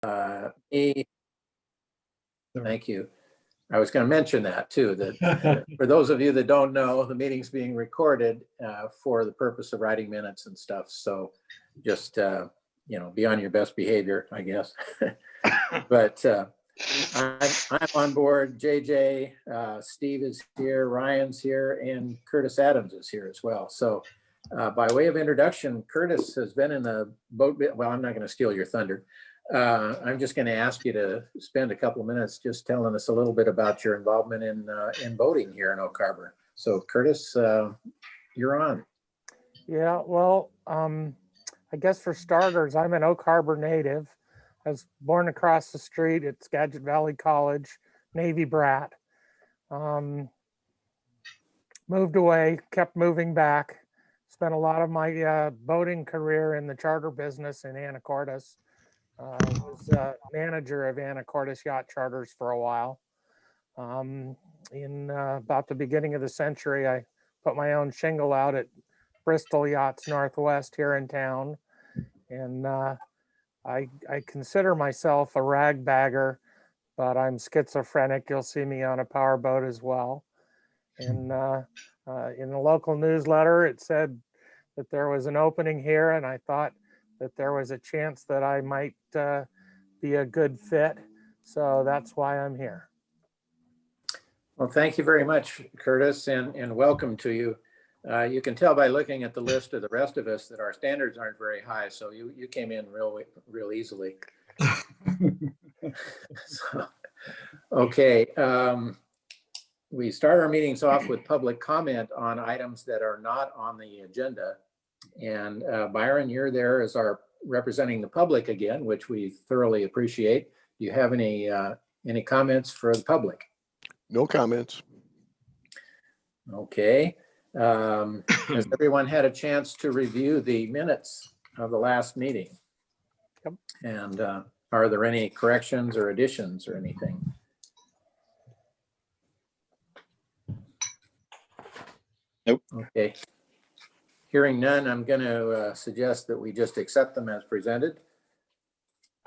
Me, thank you. I was going to mention that too, that for those of you that don't know, the meeting's being recorded for the purpose of writing minutes and stuff. So just, be on your best behavior, I guess. But I'm on board. JJ, Steve is here, Ryan's here, and Curtis Adams is here as well. So by way of introduction, Curtis has been in the boat. Well, I'm not going to steal your thunder. I'm just going to ask you to spend a couple of minutes just telling us a little bit about your involvement in boating here in Oak Harbor. So Curtis, you're on. Yeah, well, I guess for starters, I'm an Oak Harbor native. I was born across the street at Skagit Valley College, Navy brat. Moved away, kept moving back. Spent a lot of my boating career in the charter business in Anacortes. Was manager of Anacortes Yacht Charters for a while. In about the beginning of the century, I put my own shingle out at Bristol Yachts Northwest here in town. And I consider myself a ragbagger, but I'm schizophrenic. You'll see me on a powerboat as well. And in the local newsletter, it said that there was an opening here, and I thought that there was a chance that I might be a good fit. So that's why I'm here. Well, thank you very much, Curtis, and welcome to you. You can tell by looking at the list of the rest of us that our standards aren't very high. So you came in real easily. So, okay. We start our meetings off with public comment on items that are not on the agenda. And Byron, you're there as our representing the public again, which we thoroughly appreciate. Do you have any comments for the public? No comments. Okay. Has everyone had a chance to review the minutes of the last meeting? Yep. And are there any corrections or additions or anything? Nope. Okay. Hearing none, I'm going to suggest that we just accept them as presented.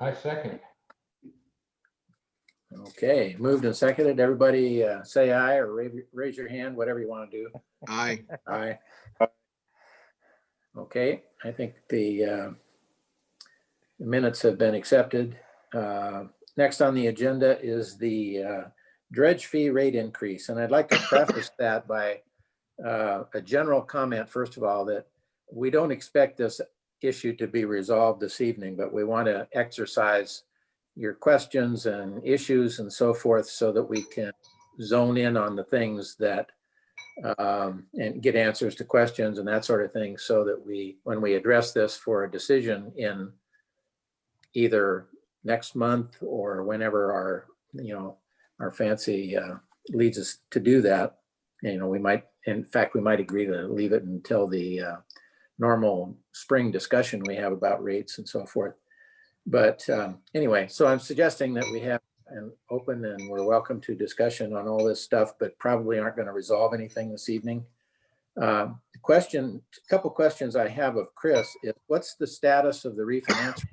I second. Okay, moved and seconded. Everybody say aye or raise your hand, whatever you want to do. Aye. Aye. Okay, I think the minutes have been accepted. Next on the agenda is the dredge fee rate increase. And I'd like to preface that by a general comment, first of all, that we don't expect this issue to be resolved this evening, but we want to exercise your questions and issues and so forth so that we can zone in on the things that and get answers to questions and that sort of thing, so that when we address this for a decision in either next month or whenever our fancy leads us to do that, we might, in fact, we might agree to leave it until the normal spring discussion we have about rates and so forth. But anyway, so I'm suggesting that we have an open and we're welcome to discussion on all this stuff, but probably aren't going to resolve anything this evening. A couple questions I have of Chris is, what's the status of the refinance?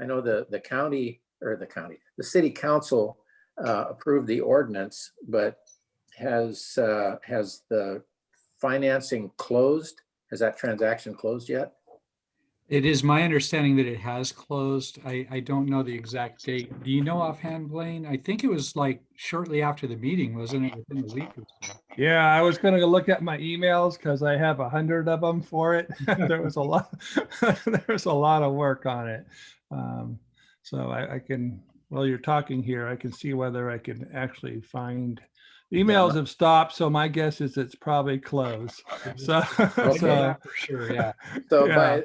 I know the city council approved the ordinance, but has the financing closed? Has that transaction closed yet? It is my understanding that it has closed. I don't know the exact date. Do you know offhand, Blaine? I think it was like shortly after the meeting, wasn't it? Within a week or so. Yeah, I was going to look at my emails because I have 100 of them for it. There was a lot. There was a lot of work on it. So I can, while you're talking here, I can see whether I can actually find. Emails have stopped, so my guess is it's probably closed. So, Okay. For sure, yeah. So Yeah.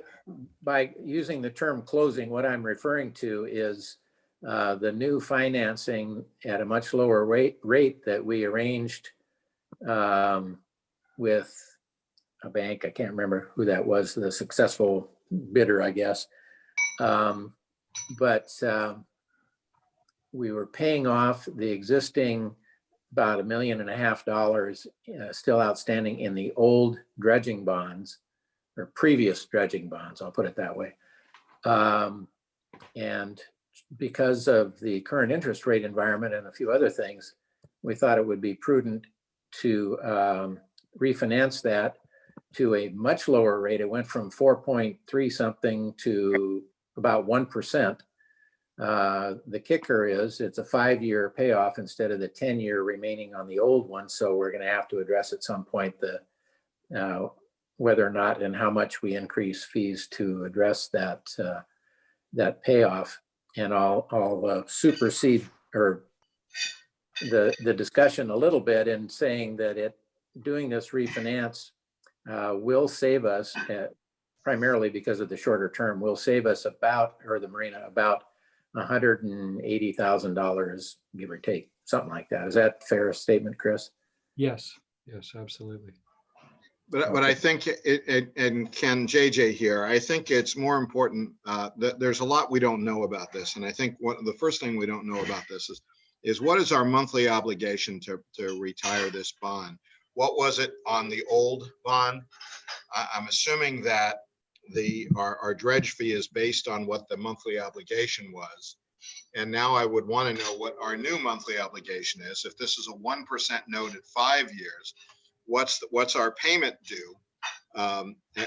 by using the term closing, what I'm referring to is the new financing at a much lower rate that we arranged with a bank. I can't remember who that was, the successful bidder, I guess. But we were paying off the existing about $1.5 million still outstanding in the old dredging bonds, or previous dredging bonds, I'll put it that way. And because of the current interest rate environment and a few other things, we thought it would be prudent to refinance that to a much lower rate. It went from 4.3 something to about 1%. The kicker is it's a 5-year payoff instead of the 10-year remaining on the old one. So we're going to have to address at some point the whether or not and how much we increase fees to address that that payoff. And I'll supersede or the discussion a little bit in saying that doing this refinance will save us, primarily because of the shorter term, will save us about, or the Marina, about $180,000, give or take, something like that. Is that a fair statement, Chris? Yes, yes, absolutely. But I think and Ken, JJ here, I think it's more important that there's a lot we don't know about this. And I think the first thing we don't know about this is what is our monthly obligation to retire this bond? What was it on the old bond? I'm assuming that our dredge fee is based on what the monthly obligation was. And now I would want to know what our new monthly obligation is. If this is a 1% note at 5 years, what's our payment due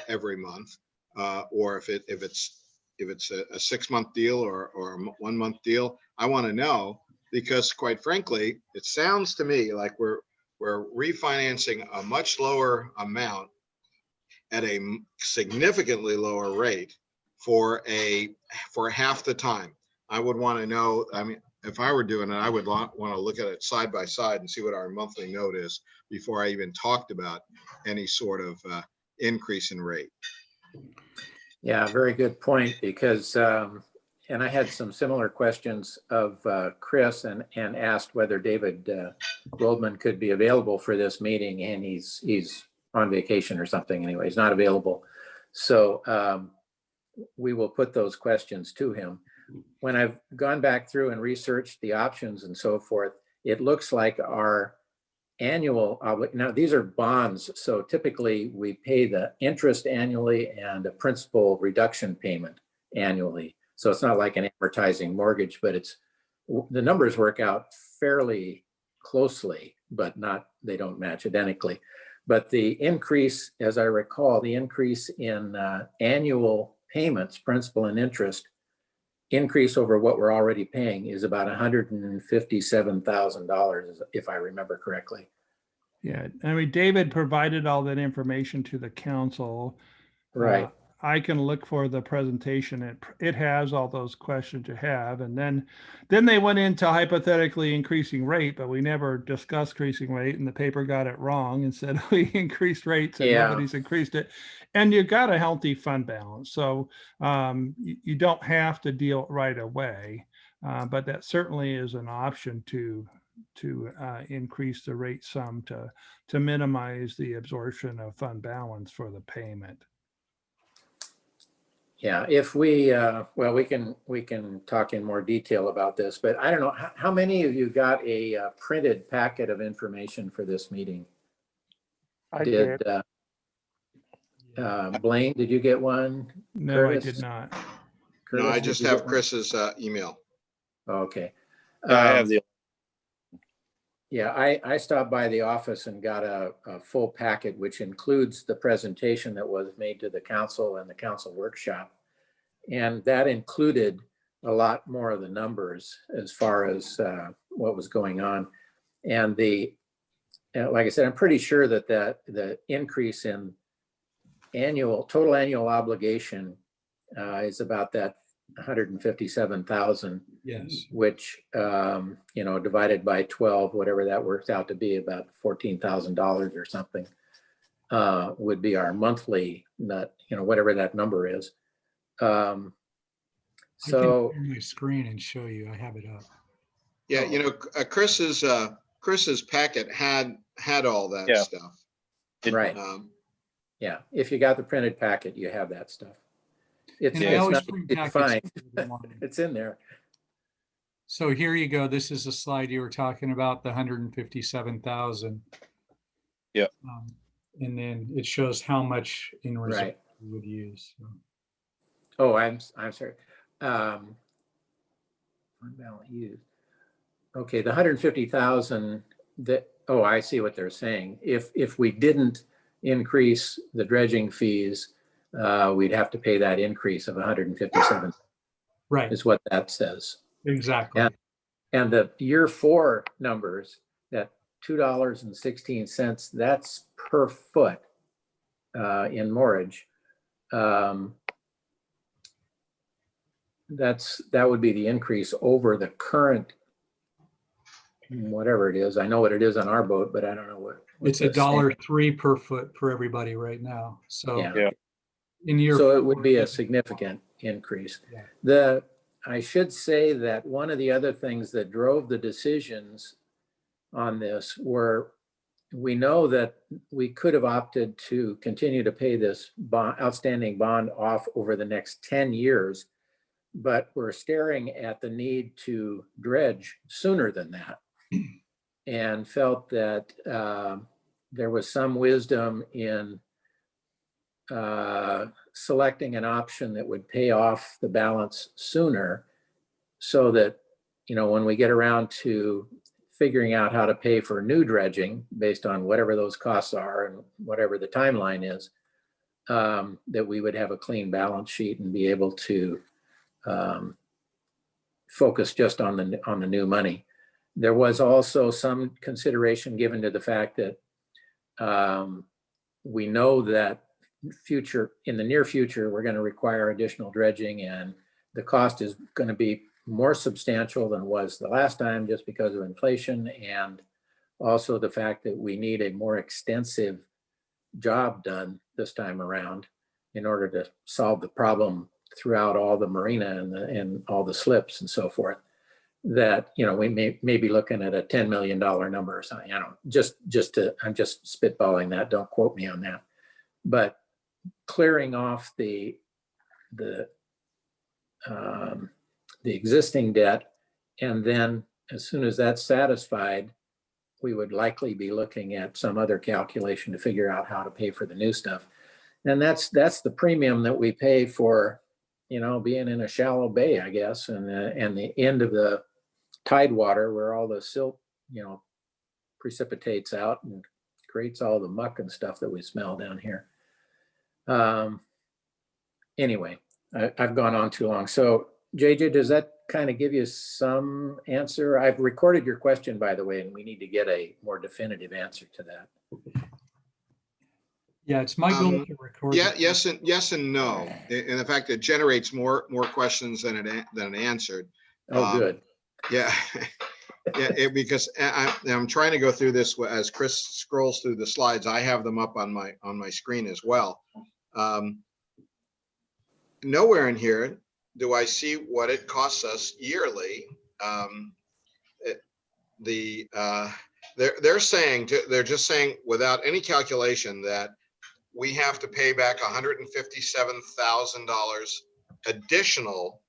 every month? Or if it's a 6-month deal or a 1-month deal, I want to know, because quite frankly, it sounds to me like we're refinancing a much lower amount at a significantly lower rate for half the time. I would want to know, I mean, if I were doing it, I would want to look at it side by side and see what our monthly note is before I even talked about any sort of increase in rate. Yeah, very good point, because, and I had some similar questions of Chris and asked whether David Goldman could be available for this meeting, and he's on vacation or something anyway. He's not available. So we will put those questions to him. When I've gone back through and researched the options and so forth, it looks like our annual, now these are bonds, so typically we pay the interest annually and a principal reduction payment annually. So it's not like an amortizing mortgage, but the numbers work out fairly closely, but they don't match identically. But the increase, as I recall, the increase in annual payments, principal and interest, increase over what we're already paying is about $157,000, if I remember correctly. Yeah, I mean, David provided all that information to the council. Right. I can look for the presentation. It has all those questions you have. And then they went into hypothetically increasing rate, but we never discussed increasing rate, and the paper got it wrong and said we increased rates and nobody's increased it. And you got a healthy fund balance. So you don't have to deal right away, but that certainly is an option to increase the rate sum to minimize the absorption of fund balance for the payment. Yeah, if we, well, we can talk in more detail about this, but I don't know, how many of you got a printed packet of information for this meeting? I did. Blaine, did you get one? No, Curtis? I did not. Curtis, No, I did just you have get one? Chris's email. Okay. Yeah, I have the. Yeah, I stopped by the office and got a full packet, which includes the presentation that was made to the council and the council workshop. And that included a lot more of the numbers as far as what was going on. And like I said, I'm pretty sure that the increase in total annual obligation is about that 157,000. Yes. Which, divided by 12, whatever that works out to be, about $14,000 or something, would be our monthly net, whatever that number is. I So can share my screen and show you. I have it up. Yeah, Chris's packet had all that Yeah. stuff. right, yeah. If you got the printed packet, you have that stuff. And I always not bring easy to packets find. for everyone. It's in there. So here you go. This is a slide you were talking about, the 157,000. Yep. And then it shows how much in reserve Right. you would use. So. Oh, I'm sorry. Fund balance used. Okay, the 150,000 that, oh, I see what they're saying. If we didn't increase the dredging fees, we'd have to pay that increase of 157 Right, is what that says. exactly. And the year 4 numbers, that $2.16, that's per foot in moorage. That would be the increase over the current, whatever it is. I know what it is on our boat, but I don't know what. It's $1.03 per foot for everybody right now. So Yeah. Yeah. in year So it would 4, be a significant increase. Yeah. I should say that one of the other things that drove the decisions on this were, we know that we could have opted to continue to pay this outstanding bond off over the next 10 years, but we're staring at the need to dredge sooner than that, and felt that there was some wisdom in selecting an option that would pay off the balance sooner, so that, when we get around to figuring out how to pay for new dredging based on whatever those costs are and whatever the timeline is, that we would have a clean balance sheet and be able to focus just on the new money. There was also some consideration given to the fact that we know that in the near future, we're going to require additional dredging, and the cost is going to be more substantial than was the last time, just because of inflation, and also the fact that we need a more extensive job done this time around in order to solve the problem throughout all the marina and all the slips and so forth. That, we may be looking at a $10 million number or something. I'm just spitballing that. Don't quote me on that. But clearing off the existing debt, and then as soon as that's satisfied, we would likely be looking at some other calculation to figure out how to pay for the new stuff. And that's the premium that we pay for, being in a shallow bay, I guess, and the end of the tide water where all the silt, precipitates out and creates all the muck and stuff that we smell down here. Anyway, I've gone on too long. So JJ, does that kind of give you some answer? I've recorded your question, by the way, and we need to get a more definitive answer to that. Yeah, it's my goal to record. Yeah, yes and no. And the fact, it generates more questions than it answered. Oh, good. Yeah. Yeah, because I'm trying to go through this as Chris scrolls through the slides. I have them up on my screen as well. Nowhere in here do I see what it costs us yearly. They're just saying without any calculation that we have to pay back $157,000 additional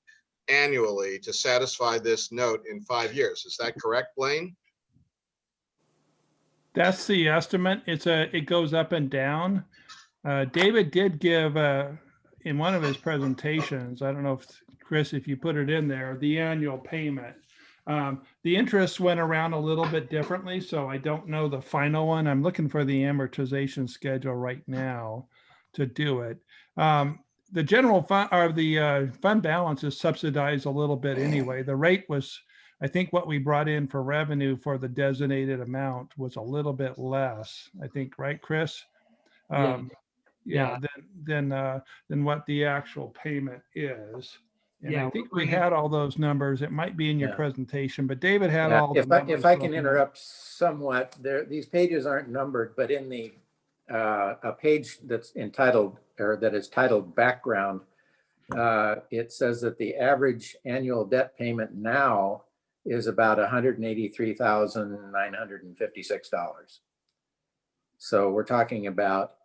annually to satisfy this note in 5 years. Is that correct, Blaine? That's the estimate. It goes up and down. David did give in one of his presentations, I don't know if Chris, if you put it in there, the annual payment. The interest went around a little bit differently, so I don't know the final one. I'm looking for the amortization schedule right now to do it. The general fund, or the fund balance, is subsidized a little bit anyway. The rate was, I think what we brought in for revenue for the designated amount was a little bit less, I think, right, Chris? Yeah. Than what the actual payment is. And Yeah, I think we had all those numbers. It might be in your Yeah. presentation, but David had Yeah, all the numbers. if I can interrupt somewhat, these pages aren't numbered, but in the a page that's entitled, or that is titled background, it says that the average annual debt payment now is about $183,956. So we're talking about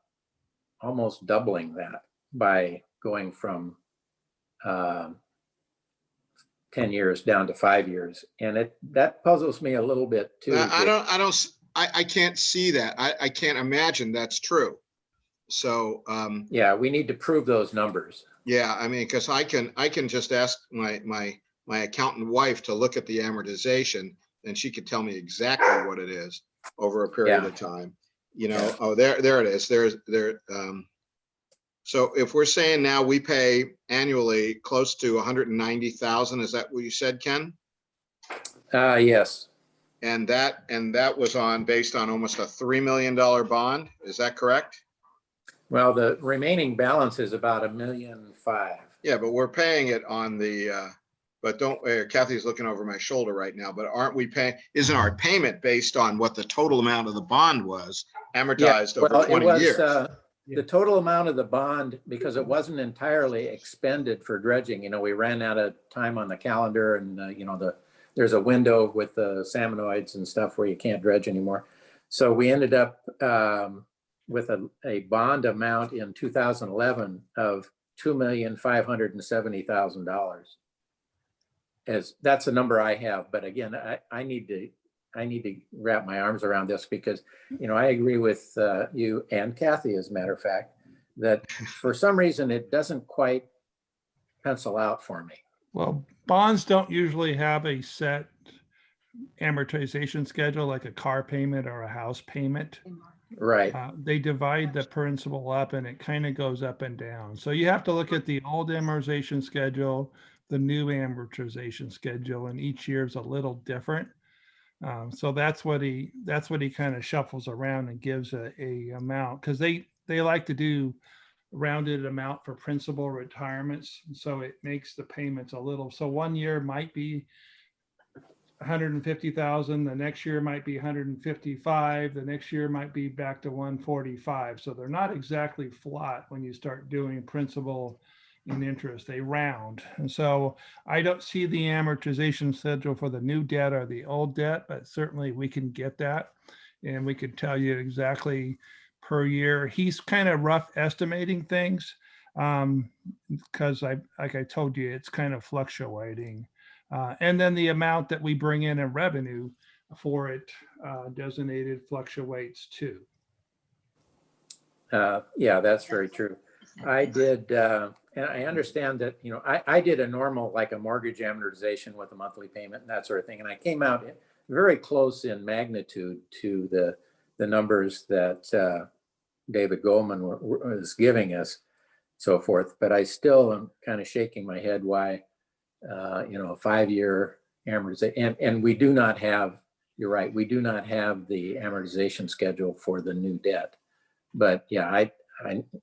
almost doubling that by going from 10 years down to 5 years. And that puzzles me a little bit too. I can't see that. I can't imagine that's true. So yeah, we need to prove those numbers. yeah, I mean, because I can just ask my my accountant wife to look at the amortization, then she could tell me exactly what it is over a period Yeah. of time. You know, Yeah. oh, there it is. So if we're saying now we pay annually close to 190,000, is that what you said, Ken? Yes. And that was based on almost a $3 million bond. Is that correct? Well, the remaining balance is about $1.5 million. Yeah, but we're paying it on the, but don't, Kathy's looking over my shoulder right now, but aren't we paying, isn't our payment based on what the total amount of the bond was amortized over Well, it 20 was, years? the total amount of the bond, because it wasn't entirely expended for dredging, you know, we ran out of time on the calendar and, you know, there's a window with the salmonoids and stuff where you can't dredge anymore. So we ended up with a bond amount in 2011 of $2,570,000. As that's the number I have, but again, I need to wrap my arms around this because, you know, I agree with you and Kathy, as a matter of fact, that for some reason it doesn't quite pencil out for me. Well, bonds don't usually have a set amortization schedule like a car payment or a house payment. Right. They divide the principal up and it kind of goes up and down. So you have to look at the old amortization schedule, the new amortization schedule, and each year is a little different. So that's what he kind of shuffles around and gives a amount, because they like to do rounded amount for principal retirements. So it makes the payments a little, so one year might be 150,000, the next year might be 155, the next year might be back to 145. So they're not exactly flat when you start doing principal and interest, they round. And so I don't see the amortization schedule for the new debt or the old debt, but certainly we can get that and we could tell you exactly per year. He's kind of rough estimating things because like I told you, it's kind of fluctuating. And then the amount that we bring in revenue for it designated fluctuates too. Yeah, that's very true. I did, and I understand that, you know, I did a normal, like a mortgage amortization with a monthly payment and that sort of thing. And I came out very close in magnitude to the numbers that David Goldman was giving us, so forth. But I still am kind of shaking my head why, you know, a 5-year amortization. And we do not have, you're right, we do not have the amortization schedule for the new debt. But yeah,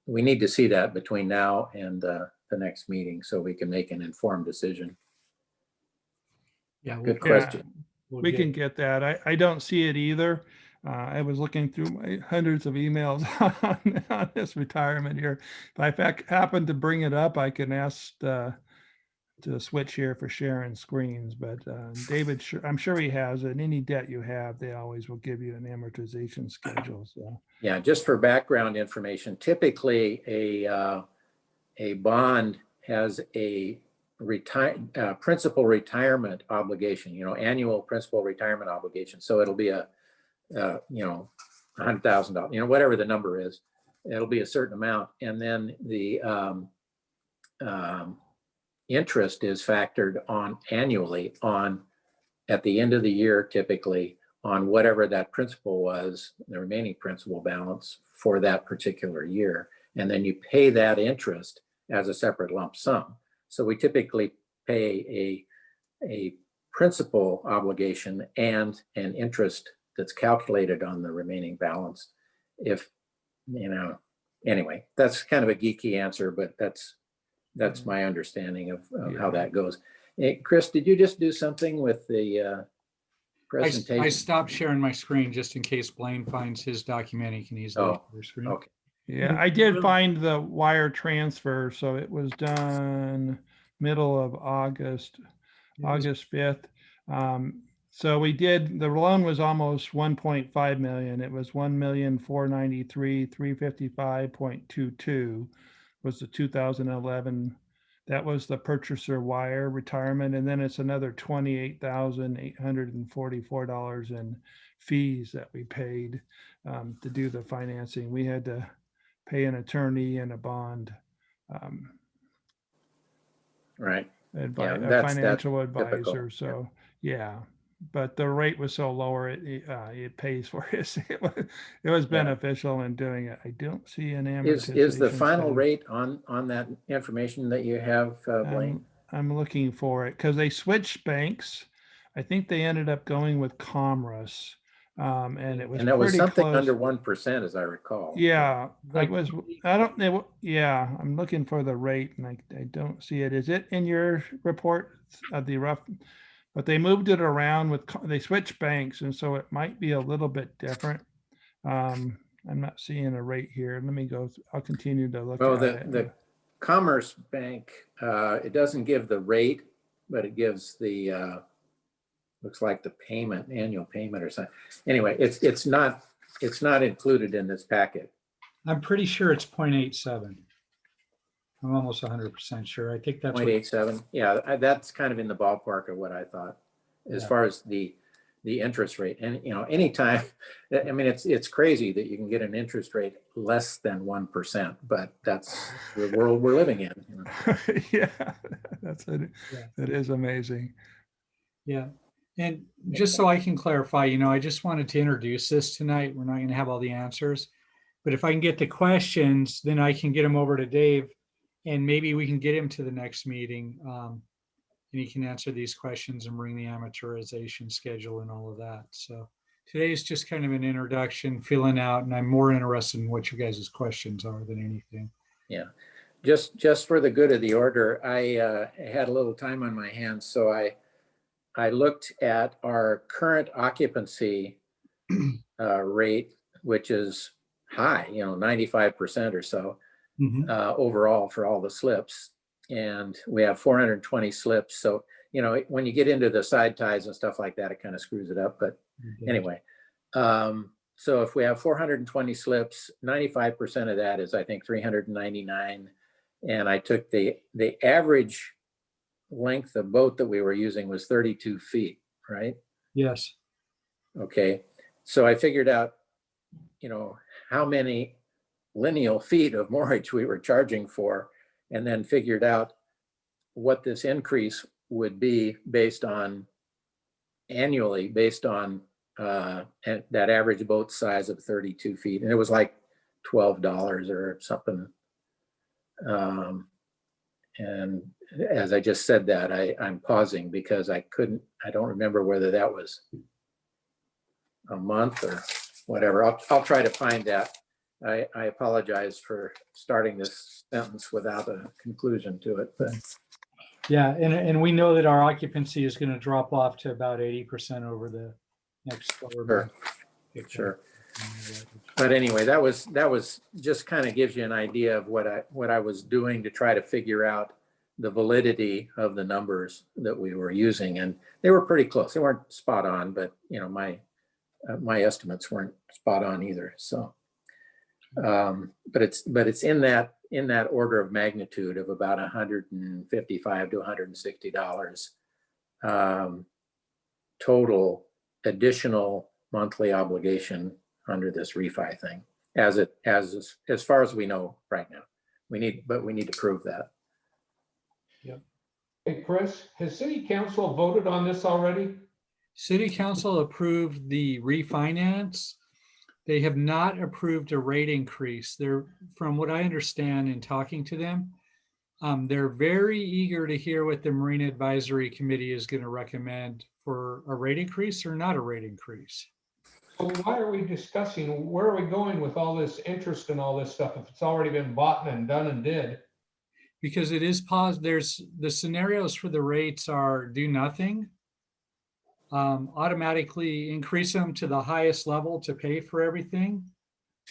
we need to see that between now and the next meeting so we can make an informed decision. Yeah, Good question. We can get that. I don't see it either. I was looking through my hundreds of emails on this retirement here. If I happen to bring it up, I can ask to switch here for sharing screens. But David, I'm sure he has it. Any debt you have, they always will give you an amortization schedule. So Yeah, just for background information, typically a bond has a principal retirement obligation, you know, annual principal retirement obligation. So it'll be a you know, $100,000, you know, whatever the number is, it'll be a certain amount. And then the interest is factored on annually at the end of the year, typically on whatever that principal was, the remaining principal balance for that particular year. And then you pay that interest as a separate lump sum. So we typically pay a principal obligation and an interest that's calculated on the remaining balance. If, you know, anyway, that's kind of a geeky answer, but that's my understanding of how that goes. Hey, Chris, did you just do something with the presentation? I stopped sharing my screen just in case Blaine finds his document. He can easily share screen. Okay. yeah, I did find the wire transfer. So it was done middle of August 5th. So we did, the loan was almost 1.5 million. It was 1,493,355.22 was the 2011. That was the purchaser wire retirement. And then it's another $28,844 in fees that we paid to do the financing. We had to pay an attorney and a bond. Right. a that's financial typical. advisor. So, yeah. But the rate was so lower, it pays for it. It was beneficial in doing it. I don't see an amortization. Is the final schedule. rate on that information that you have, Blaine? I'm looking for it because they switched banks. I think they ended up going with Commerce, and it was And that was pretty something close. under 1%, as I recall. Yeah, Like- it was. I don't know. Yeah, I'm looking for the rate, and I don't see it. Is it in your report of the rough? But they moved it around they switched banks, and so it might be a little bit different. I'm not seeing a rate here. Let me go. I'll continue to look Oh, at it. the Commerce Bank, it doesn't give the rate, but it gives the, looks like the payment, annual payment or something. Anyway, it's not included in this packet. I'm pretty sure it's 0.87. I'm almost 100% sure. I think that's what, 0.87. Yeah, that's kind of in the ballpark of what I thought, as Yeah. far as the interest rate. And, anytime, I mean, it's crazy that you can get an interest rate less than 1%, but that's the world we're living in. Yeah, that's it. Yeah. That is amazing. yeah. And just so I can clarify, I just wanted to introduce this tonight. We're not going to have all the answers, but if I can get the questions, then I can get them over to Dave, and maybe we can get him to the next meeting. And he can answer these questions and bring the amortization schedule and all of that. So today is just kind of an introduction, filling out, and I'm more interested in what you guys' questions are than anything. Yeah, just for the good of the order, I had a little time on my hands, so I looked at our current occupancy rate, which is high, 95% or so Mhm. overall for all the slips. And we have 420 slips. So, when you get into the side ties and stuff like that, it kind of screws it up. But anyway, so if we have 420 slips, 95% of that is, I think, 399. And I took the average length of boat that we were using was 32 feet, right? Yes. Okay. So I figured out, how many lineal feet of moorage we were charging for, and then figured out what this increase would be annually based on that average boat size of 32 feet. And it was like $12 or something. And as I just said that, I'm pausing because I don't remember whether that was a month or whatever. I'll try to find that. I apologize for starting this sentence without a conclusion to it, but Yeah, and we know that our occupancy is going to drop off to about 80% over the next 12 months. sure. But anyway, that was just kind of gives you an idea of what I was doing to try to figure out the validity of the numbers that we were using, and they were pretty close. They weren't spot on, but my estimates weren't spot on either. So, but it's in that order of magnitude of about $155 to $160 total additional monthly obligation under this refi thing, as far as we know right now. We need to prove that. Hey, Chris, has city council voted on this already? City council approved the refinance. They have not approved a rate increase. From what I understand in talking to them, they're very eager to hear what the Marina Advisory Committee is going to recommend for a rate increase or not a rate increase. So why are we discussing, where are we going with all this interest and all this stuff if it's already been bought and done and did? Because it is there's the scenarios for the rates are do nothing, automatically increase them to the highest level to pay for everything,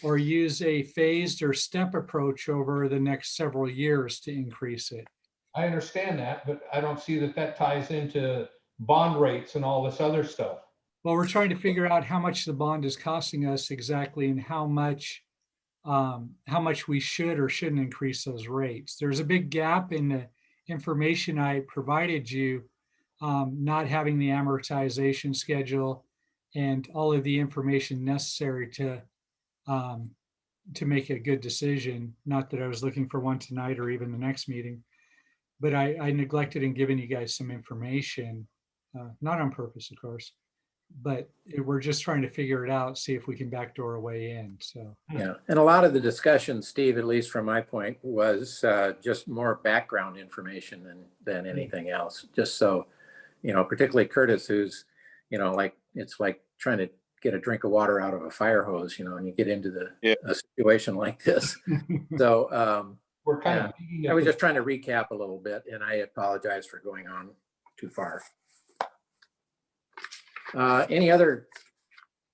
or use a phased or step approach over the next several years to increase it. I understand that, but I don't see that ties into bond rates and all this other stuff. Well, we're trying to figure out how much the bond is costing us exactly and how much we should or shouldn't increase those rates. There's a big gap in the information I provided you, not having the amortization schedule and all of the information necessary to make a good decision. Not that I was looking for one tonight or even the next meeting, but I neglected in giving you guys some information, not on purpose, of course, but we're just trying to figure it out, see if we can backdoor a way in. So Yeah, and a lot of the discussion, Steve, at least from my point, was just more background information than anything else. Just so, particularly Curtis, who's, like, it's like trying to get a drink of water out of a fire hose, and you get into a situation like this. So We're kind yeah, of. digging I at was the- just trying to recap a little bit, and I apologize for going on too far. Any other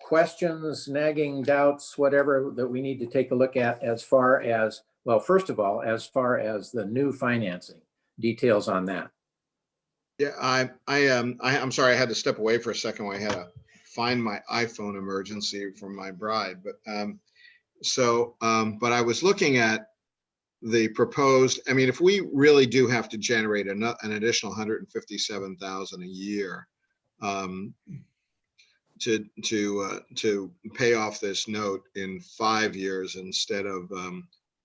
questions, nagging doubts, whatever that we need to take a look at as far as, well, first of all, as far as the new financing, details on that? Yeah, I'm sorry, I had to step away for a second while I had to find my iPhone emergency from my bride, but but I was looking at the proposed, I mean, if we really do have to generate an additional 157,000 a year to pay off this note in 5 years instead of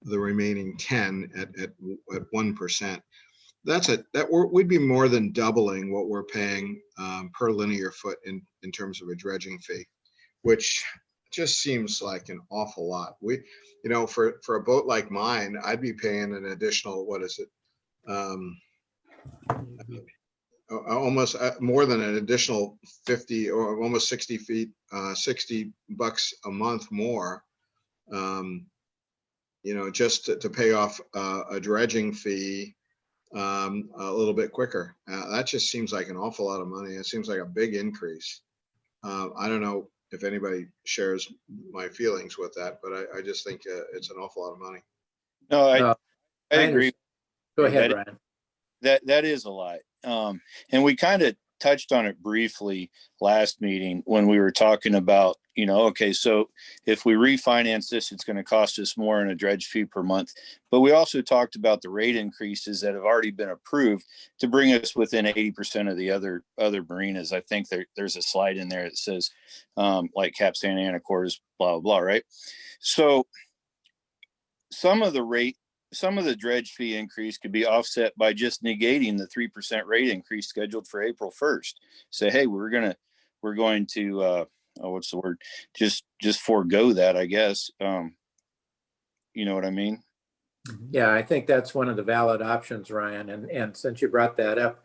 the remaining 10 at 1%. We'd be more than doubling what we're paying per linear foot in terms of a dredging fee, which just seems like an awful lot. For a boat like mine, I'd be paying an additional, what is it? Almost more than an additional 50 or almost 60 feet, $60 a month more, just to pay off a dredging fee a little bit quicker. That just seems like an awful lot of money. It seems like a big increase. I don't know if anybody shares my feelings with that, but I just think it's an awful lot of money. No, I I agree. Go ahead, That- Brian. That is a lot. And we kind of touched on it briefly last meeting when we were talking about, okay, so if we refinance this, it's going to cost us more in a dredge fee per month. But we also talked about the rate increases that have already been approved to bring us within 80% of the other marinas. I think there's a slide in there that says like Cap Santa Ana quarters, blah, blah, blah, right? So some of the dredge fee increase could be offset by just negating the 3% rate increase scheduled for April 1st. Say, hey, we're going to what's the word? Just forego that, I guess. You know what I mean? Yeah, I think that's one of the valid options, Ryan. And since you brought that up,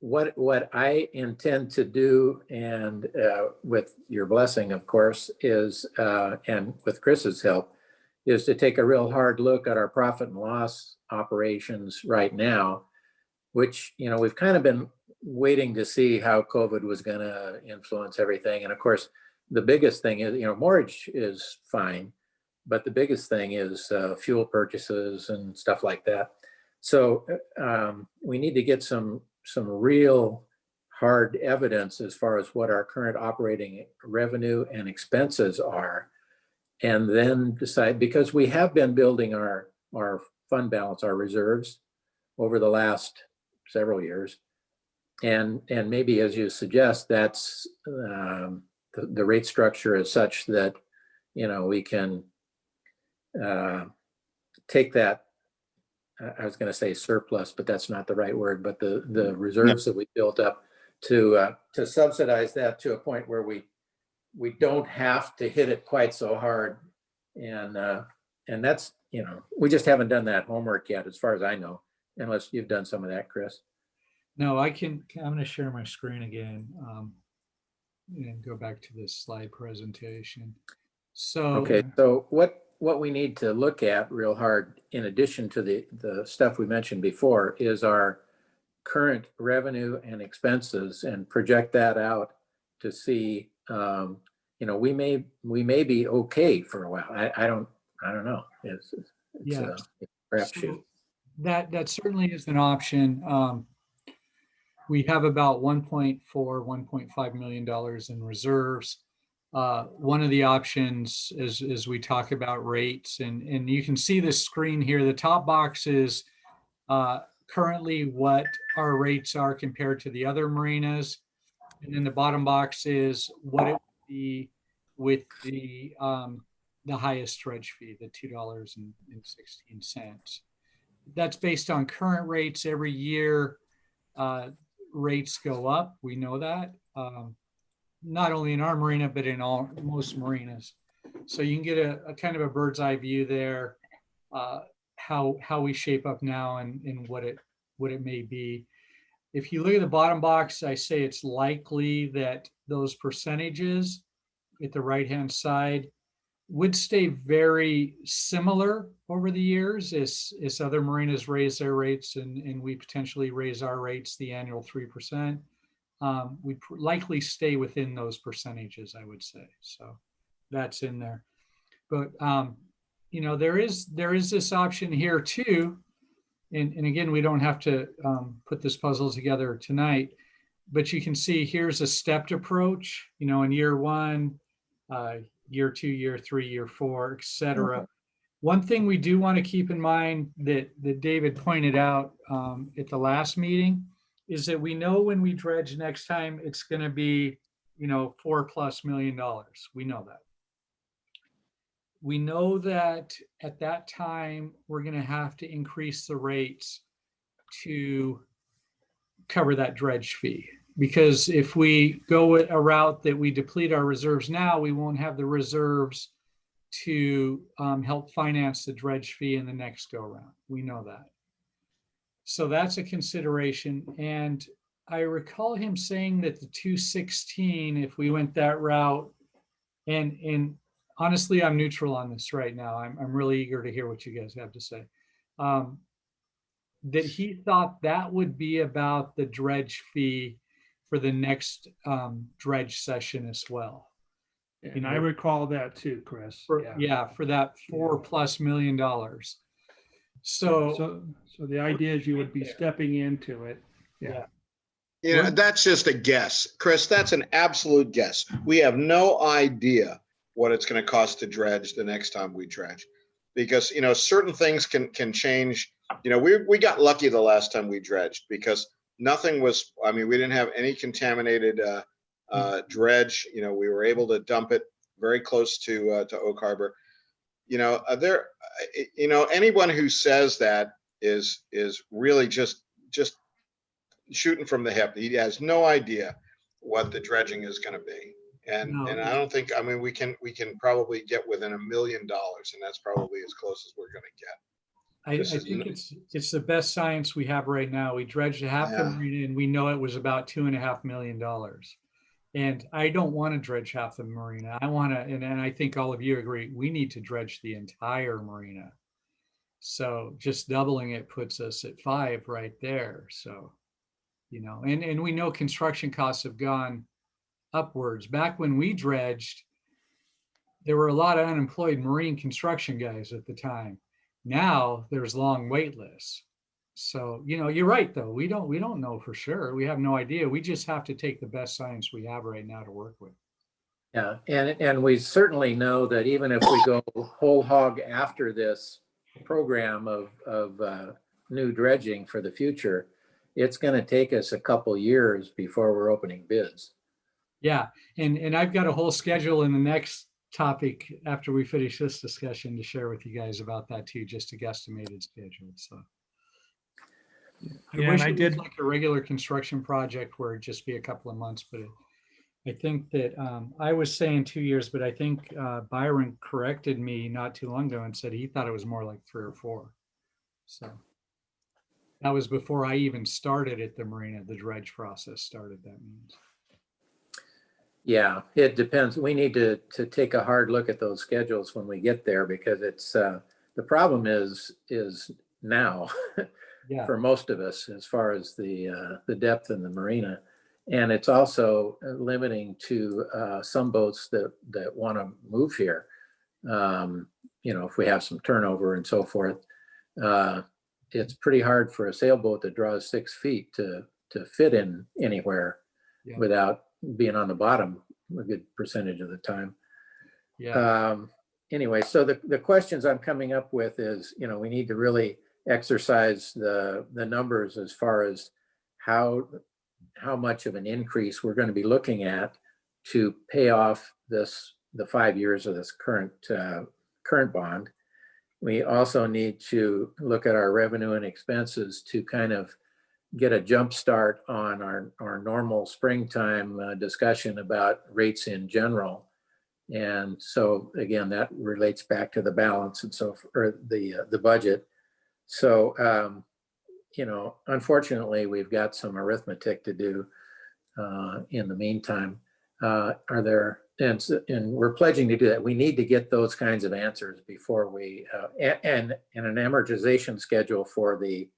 what I intend to do, and with your blessing, of course, is, and with Chris's help, is to take a real hard look at our profit and loss operations right now, which, we've kind of been waiting to see how COVID was going to influence everything. And of course, the biggest thing is, mortgage is fine, but the biggest thing is fuel purchases and stuff like that. So we need to get some real hard evidence as far as what our current operating revenue and expenses are, and then decide, because we have been building our fund balance, our reserves, over the last several years. And maybe, as you suggest, that's the rate structure is such that, we can take that, I was going to say surplus, but that's not the right word, but the reserves that we built up to subsidize that to a point where we don't have to hit it quite so hard. And that's, we just haven't done that homework yet, as far as I know, unless you've done some of that, Chris. no, I'm going to share my screen again and go back to this slide presentation. So, Okay, so what we need to look at real hard, in addition to the stuff we mentioned before, is our current revenue and expenses, and project that out to see, we may be okay for a while. I don't know. It's yeah. a crapshoot. So that certainly is an option. We have about $1.5 million in reserves. One of the options is we talk about rates, and you can see the screen here. The top box is currently what our rates are compared to the other marinas. And then the bottom box is what it would be with the highest dredge fee, the $2.16. that's based on current rates. Every year, rates go up. We know that. Not only in our marina, but in most marinas. So you can get a kind of a bird's eye view there, how we shape up now and what it may be. If you look at the bottom box, I say it's likely that those percentages at the right-hand side would stay very similar over the years as other marinas raise their rates and we potentially raise our rates, the annual 3%. We'd likely stay within those percentages, I would say. So that's in there. But, you know, there is this option here too. And again, we don't have to put this puzzle together tonight, but you can see here's a stepped approach, you know, in year 1, year 2, year 3, year 4, etc. One thing we do want to keep in mind that David pointed out at the last meeting is that we know when we dredge next time, it's going to be, you know, $4+ million. We know that. We know that at that time, we're going to have to increase the rates to cover that dredge fee. Because if we go a route that we deplete our reserves now, we won't have the reserves to help finance the dredge fee in the next go round. We know that. So that's a consideration. And I recall him saying that the 216, if we went that route, and honestly, I'm neutral on this right now. I'm really eager to hear what you guys have to say. That he thought that would be about the dredge fee for the next dredge session as well. And I recall that too, Chris. For that $4+ million. So the idea is you would be stepping into it. Yeah. You know, that's just a guess. Chris, that's an absolute guess. We have no idea what it's going to cost to dredge the next time we dredge. Because, you know, certain things can change. You know, we got lucky the last time we dredged because nothing was, I mean, we didn't have any contaminated dredge. You know, we were able to dump it very close to Oak Harbor. You know, you know, anyone who says that is really just shooting from the hip. He has no idea what the dredging is going to be. And I don't think, I mean, we can probably get within $1 million, and that's probably as close as we're going to get. I think it's the best science we have right now. We dredged half the marina and we know it was about $2.5 million. And I don't want to dredge half the marina. I want to, and I think all of you agree, we need to dredge the entire marina. So just doubling it puts us at 5 right there. So, you know, and we know construction costs have gone upwards. Back when we dredged, there were a lot of unemployed marine construction guys at the time. Now there's long wait lists. So, you know, you're right though. We don't know for sure. We have no idea. We just have to take the best science we have right now to work with. Yeah, and we certainly know that even if we go whole hog after this program of new dredging for the future, it's going to take us a couple years before we're opening bids. Yeah, and I've got a whole schedule in the next topic after we finish this discussion to share with you guys about that too, just a guesstimated schedule. So I wish it was like a regular construction project where it'd just be a couple of months, but I think that I was saying 2 years, but I think Byron corrected me not too long ago and said he thought it was more like 3 or 4. So that was before I even started at the marina. The dredge process started, that means. Yeah, it depends. We need to take a hard look at those schedules when we get there, because it's the problem is now for most of us as far as the depth in the marina, and it's also limiting to some boats that want to move here. You know, if we have some turnover and so forth, it's pretty hard for a sailboat that draws 6 feet to fit in anywhere without being on the bottom a good percentage of the time. Anyway, so the questions I'm coming up with is, you know, we need to really exercise the numbers as far as how much of an increase we're going to be looking at to pay off the 5 years of this current bond. we also need to look at our revenue and expenses to kind of get a jump start on our normal springtime discussion about rates in general. And so again, that relates back to the balance and so, or the budget. So, you know, unfortunately, we've got some arithmetic to do in the meantime. Are there, and we're pledging to do that. We need to get those kinds of answers before we, and an amortization schedule for the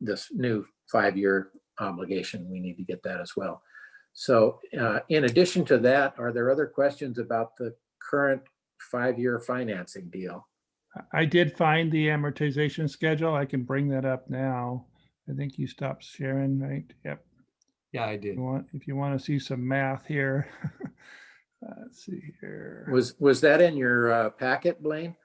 this new 5-year obligation. We need to get that as well. So in addition to that, are there other questions about the current 5-year financing deal? I did find the amortization schedule. I can bring that up now. I think you stopped sharing, right? Yep. Yeah, I did. If you want to see some math here. Let's see here. Was that in your packet, Blaine?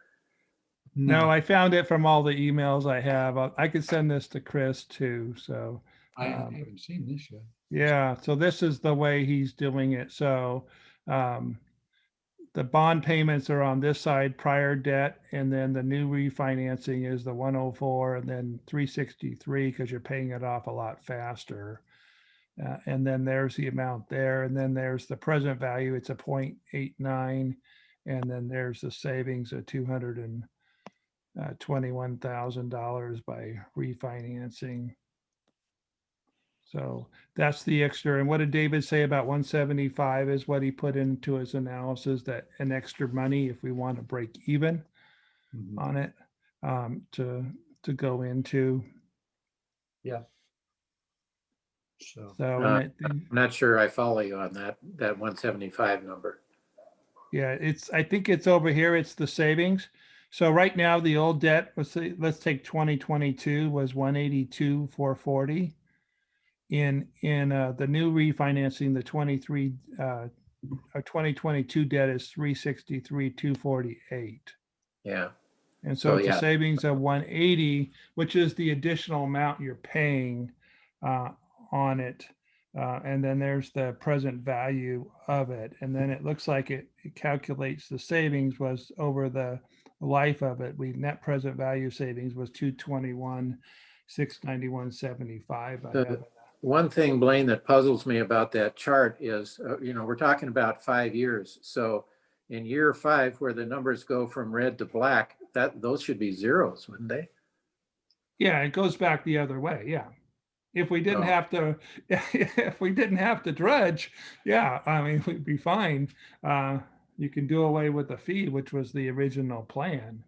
No, I found it from all the emails I have. I could send this to Chris too. So I haven't seen this yet. yeah, so this is the way he's doing it. So the bond payments are on this side, prior debt, and then the new refinancing is the 104 and then 363 because you're paying it off a lot faster. And then there's the amount there, and then there's the present value. It's a 0.89, and then there's the savings of $221,000 by refinancing. So that's the extra. And what did David say about 175 is what he put into his analysis, that an extra money if we want to break even on it to go into. Yeah. So I'm not sure I follow you on that 175 number. yeah, I think it's over here. It's the savings. So right now the old debt, let's take 2022 was 182,440. In the new refinancing, the 2022 debt is 363,248. Yeah. And so it's a savings of 180, which is the additional amount you're paying on it. And then there's the present value of it. And then it looks like it calculates the savings was over the life of it. Net present value savings was 221, 691.75. One thing, Blaine, that puzzles me about that chart is, you know, we're talking about 5 years. So in year 5, where the numbers go from red to black, those should be zeros, wouldn't they? Yeah, it goes back the other way. Yeah. If we didn't have to, if we didn't have to dredge, yeah, I mean, we'd be fine. You can do away with the fee, which was the original plan.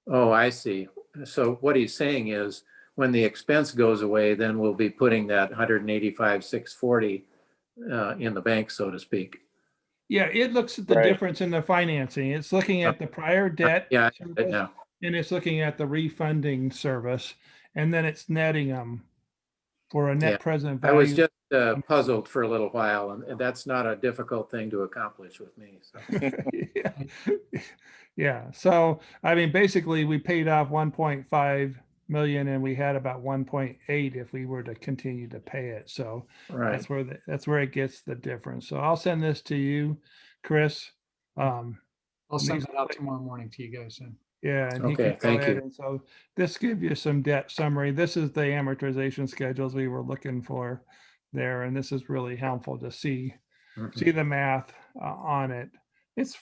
Oh, I see. So what he's saying is, when the expense goes away, then we'll be putting that 185,640 in the bank, so to speak. Yeah, it looks at the difference in the financing. It's looking at the prior debt. Yeah, and it's looking at the refunding service, and then it's netting them for a net present value. I was just puzzled for a little while, and that's not a difficult thing to accomplish with me. So. Yeah. So, I mean, basically we paid off 1.5 million and we had about 1.8 if we were to continue to pay it. So that's where it gets the difference. So I'll send this to you, Chris. I'll send it out tomorrow morning to you guys then. Yeah, and thank you. And so this gives you some debt summary. This is the amortization schedules we were looking for there, and this is really helpful to see the math on it. It's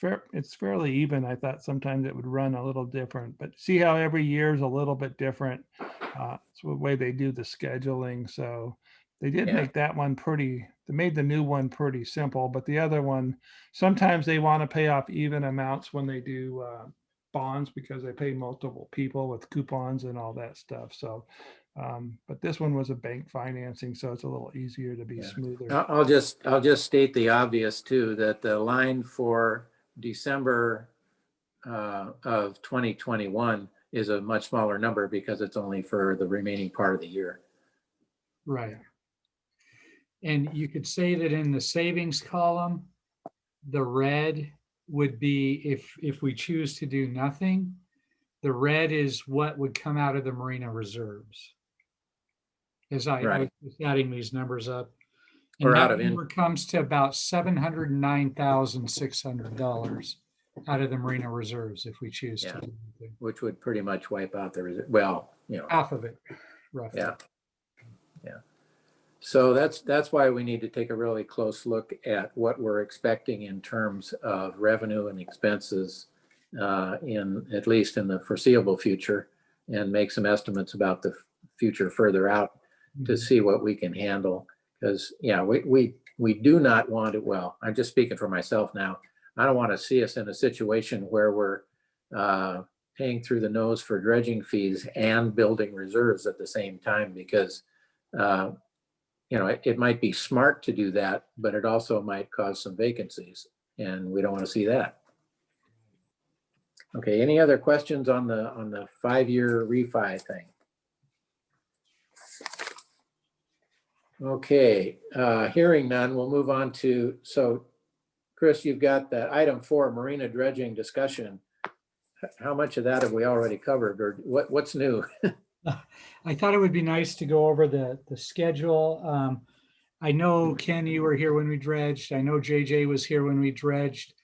fairly even. I thought sometimes it would run a little different, but see how every year is a little bit different. It's the way they do the scheduling. So they did make that one they made the new one pretty simple, but the other one, sometimes they want to pay off even amounts when they do bonds because they pay multiple people with coupons and all that stuff. So, but this one was a bank financing, so it's a little easier to be smoother. I'll just state the obvious too, that the line for December of 2021 is a much smaller number because it's only for the remaining part of the year. Right. And you could say that in the savings column, the red would be if we choose to do nothing, the red is what would come out of the Marina reserves. As I was adding these numbers up, and that number comes to about $709,600. out of the Marina reserves if we choose Yeah. to do anything. which would pretty much wipe out the reserve. Well, Half of it, roughly. yeah. So that's why we need to take a really close look at what we're expecting in terms of revenue and expenses at least in the foreseeable future, and make some estimates about the future further out to Mhm. see what we can handle. Because we do not want to, well, I'm just speaking for myself now. I don't want to see us in a situation where we're paying through the nose for dredging fees and building reserves at the same time, because it might be smart to do that, but it also might cause some vacancies, and we don't want to see that. Okay, any other questions on the 5-year refi thing? Okay, hearing none, we'll move on to, so Chris, you've got the item 4, marina dredging discussion. How much of that have we already covered, or what's new? I thought it would be nice to go over the schedule. I know, Ken, you were here when we dredged. I know JJ was here when we dredged.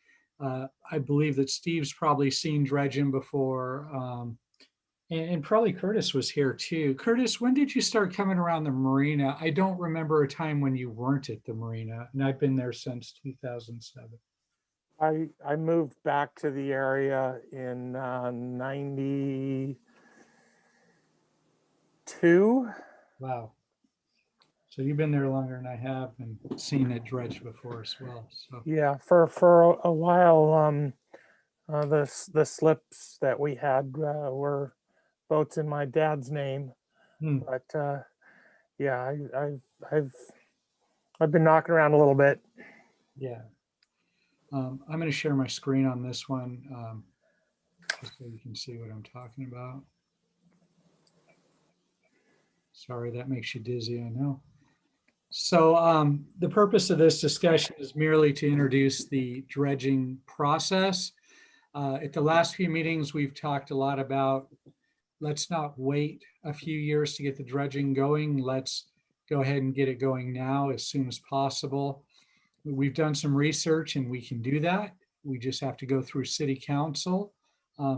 I believe that Steve's probably seen dredging before. And probably Curtis was here too. Curtis, when did you start coming around the marina? I don't remember a time when you weren't at the marina, and I've been there since 2007. I moved back to the area in 92. Wow. So you've been there longer than I have and seen it dredged before as well. So Yeah, for a while, the slips that we had were boats in my dad's name, but yeah, I've been knocking around a little bit. yeah. I'm going to share my screen on this one just so you can see what I'm talking about. Sorry, that makes you dizzy, I know. So the purpose of this discussion is merely to introduce the dredging process. At the last few meetings, we've talked a lot about let's not wait a few years to get the dredging going. Let's go ahead and get it going now as soon as possible. We've done some research and we can do that. We just have to go through city council.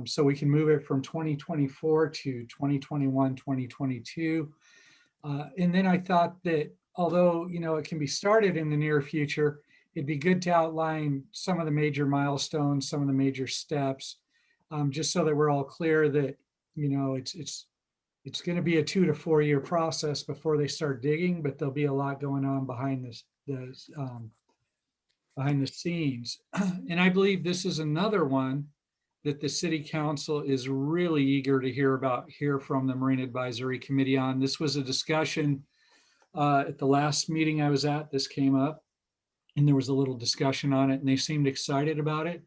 So we can move it from 2024 to 2021, 2022. And then I thought that although, it can be started in the near future, it'd be good to outline some of the major milestones, some of the major steps, just so that we're all clear that, it's going to be a 2 to 4 year process before they start digging, but there'll be a lot going on behind the scenes. And I believe this is another one that the city council is really eager to hear from the Marine Advisory Committee on. This was a discussion at the last meeting I was at. This came up and there was a little discussion on it and they seemed excited about it.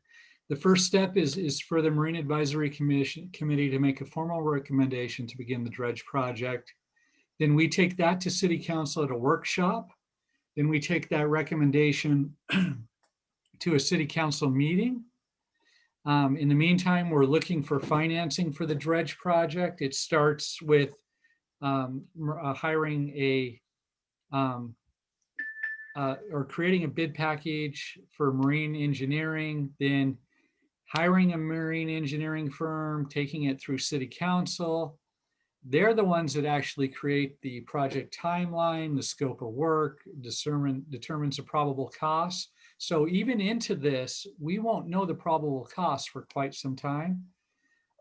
The first step is for the Marine Advisory Committee to make a formal recommendation to begin the dredge project. Then we take that to city council at a workshop. Then we take that recommendation to a city council meeting. In the meantime, we're looking for financing for the dredge project. It starts with hiring or creating a bid package for marine engineering, then hiring a marine engineering firm, taking it through city council. They're the ones that actually create the project timeline, the scope of work, determines the probable costs. So even into this, we won't know the probable costs for quite some time.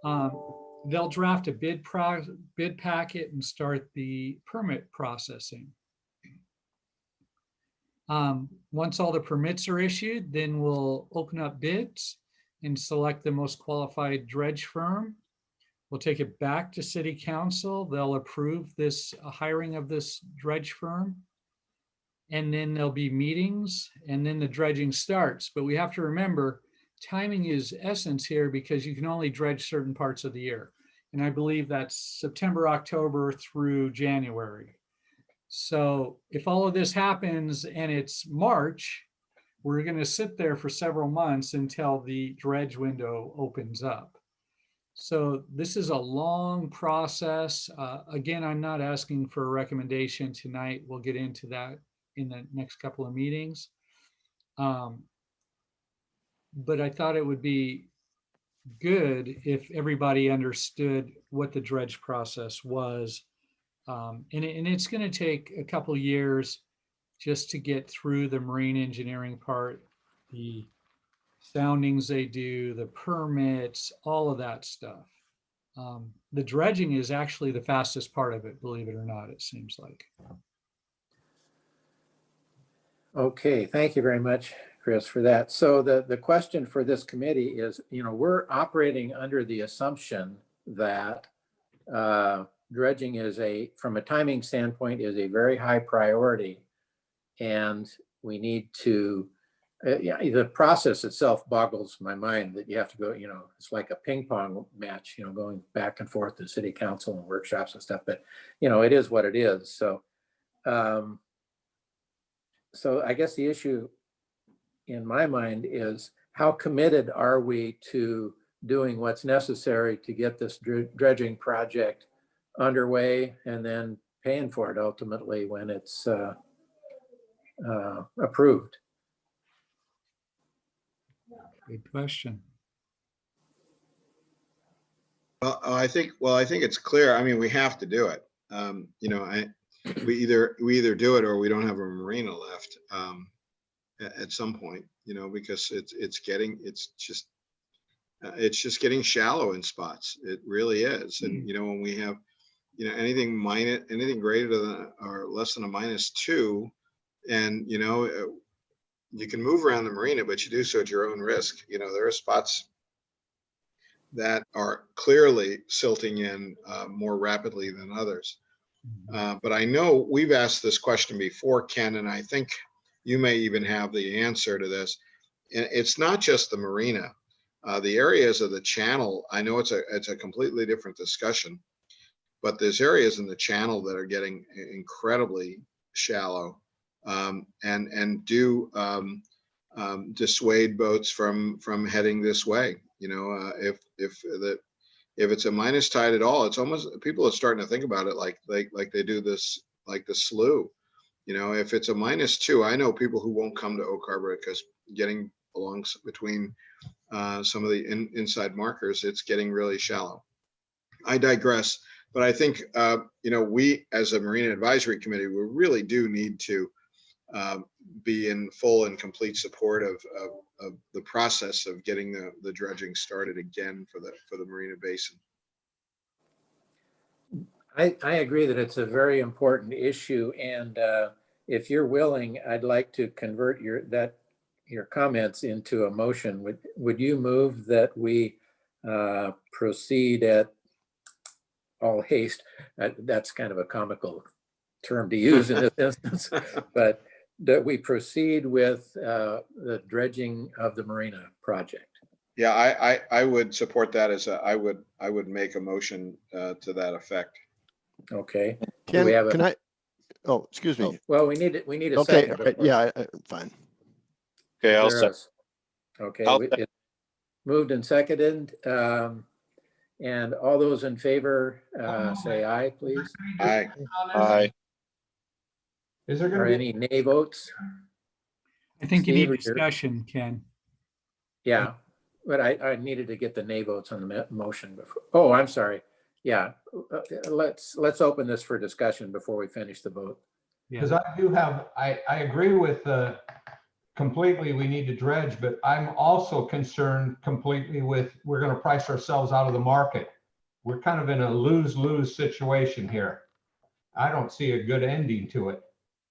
They'll draft a bid packet and start the permit processing. Once all the permits are issued, then we'll open up bids and select the most qualified dredge firm. We'll take it back to city council. They'll approve this hiring of this dredge firm. And then there'll be meetings and then the dredging starts. But we have to remember timing is essence here because you can only dredge certain parts of the year. And I believe that's September, October through January. So if all of this happens and it's March, we're going to sit there for several months until the dredge window opens up. So this is a long process. Again, I'm not asking for a recommendation tonight. We'll get into that in the next couple of meetings. but I thought it would be good if everybody understood what the dredge process was. And it's going to take a couple years just to get through the marine engineering part, the soundings they do, the permits, all of that stuff. The dredging is actually the fastest part of it, believe it or not, it seems like. Okay, thank you very much, Chris, for that. So the question for this committee is, we're operating under the assumption that dredging is from a timing standpoint, is a very high priority. And we need to, the process itself boggles my mind that you have to go, it's like a ping pong match, going back and forth to city council and workshops and stuff, but it is what it is. So, so I guess the issue in my mind is, how committed are we to doing what's necessary to get this dredging project underway and then paying for it ultimately when it's approved? Good question. Well, I think it's clear. I mean, we have to do it. We either do it or we don't have a marina left at some point, because it's just getting shallow in spots. It really is. And, when we have, anything greater than or less than a -2, and, you can move around the marina, but you do so at your own risk. There are spots that are clearly silting in more rapidly than others. But I know we've asked this question before, Ken, and I think you may even have the answer to this. And it's not just the marina. The areas of the channel, I know it's a completely different discussion, but there's areas in the channel that are getting incredibly shallow and do dissuade boats from heading this way. If it's a minus tide at all, it's almost, people are starting to think about it like they do this, like the slough. If it's a -2, I know people who won't come to Oak Harbor because getting along between some of the inside markers, it's getting really shallow. I digress, but I think we as a Marina Advisory Committee, we really do need to be in full and complete support of the process of getting the dredging started again for the Marina Basin. I agree that it's a very important issue, and if you're willing, I'd like to convert your comments into a motion. Would you move that we proceed at all haste? That's kind of a comical term to use in this instance, but that we proceed with the dredging of the Marina project. Yeah, I would support that I would make a motion to that effect. Okay. Ken, we have can I? Oh, excuse me. Oh, well, we need a Okay, second. all right, yeah, fine. Okay, I'll There second. Okay, I'll it's moved and seconded. And all those in favor, say aye, please. Aye. Aye. Is there Are gonna be? any nay votes? I think you Steve, need discussion, Ken. Yeah, but I needed to get the nay votes on the motion before. Oh, I'm sorry. Yeah, let's open this for discussion before we finish the vote. Because I agree with completely we need to dredge, but I'm also concerned completely with, we're going to price ourselves out of the market. We're kind of in a lose-lose situation here. I don't see a good ending to it.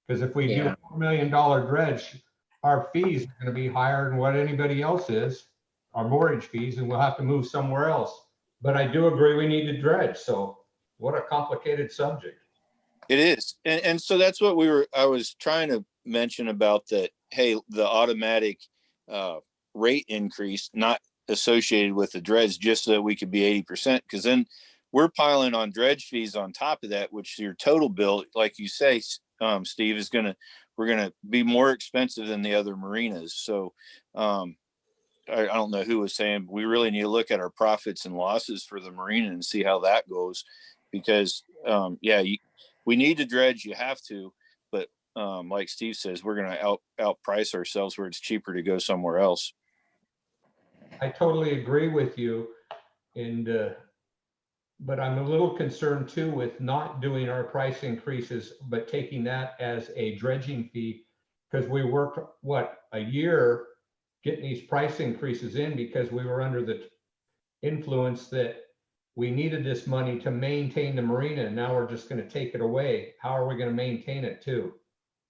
Because if we do $4 million dredge, our fees are going to be higher than what anybody else is, our mortgage fees, and we'll have to move somewhere else. But I do agree we need to dredge. So what a complicated subject. It is. And so that's what I was trying to mention about that. Hey, the automatic rate increase, not associated with the dredge, just so that we could be 80%. Because then we're piling on dredge fees on top of that, which your total bill, like you say, Steve, we're going to be more expensive than the other marinas. So I don't know who was saying, we really need to look at our profits and losses for the marina and see how that goes. Because we need to dredge, you have to, but like Steve says, we're going to outprice ourselves where it's cheaper to go somewhere else. I totally agree with you. And, but I'm a little concerned too with not doing our price increases, but taking that as a dredging fee. Because we worked, what, a year getting these price increases in because we were under the influence that we needed this money to maintain the marina. And now we're just going to take it away. How are we going to maintain it too?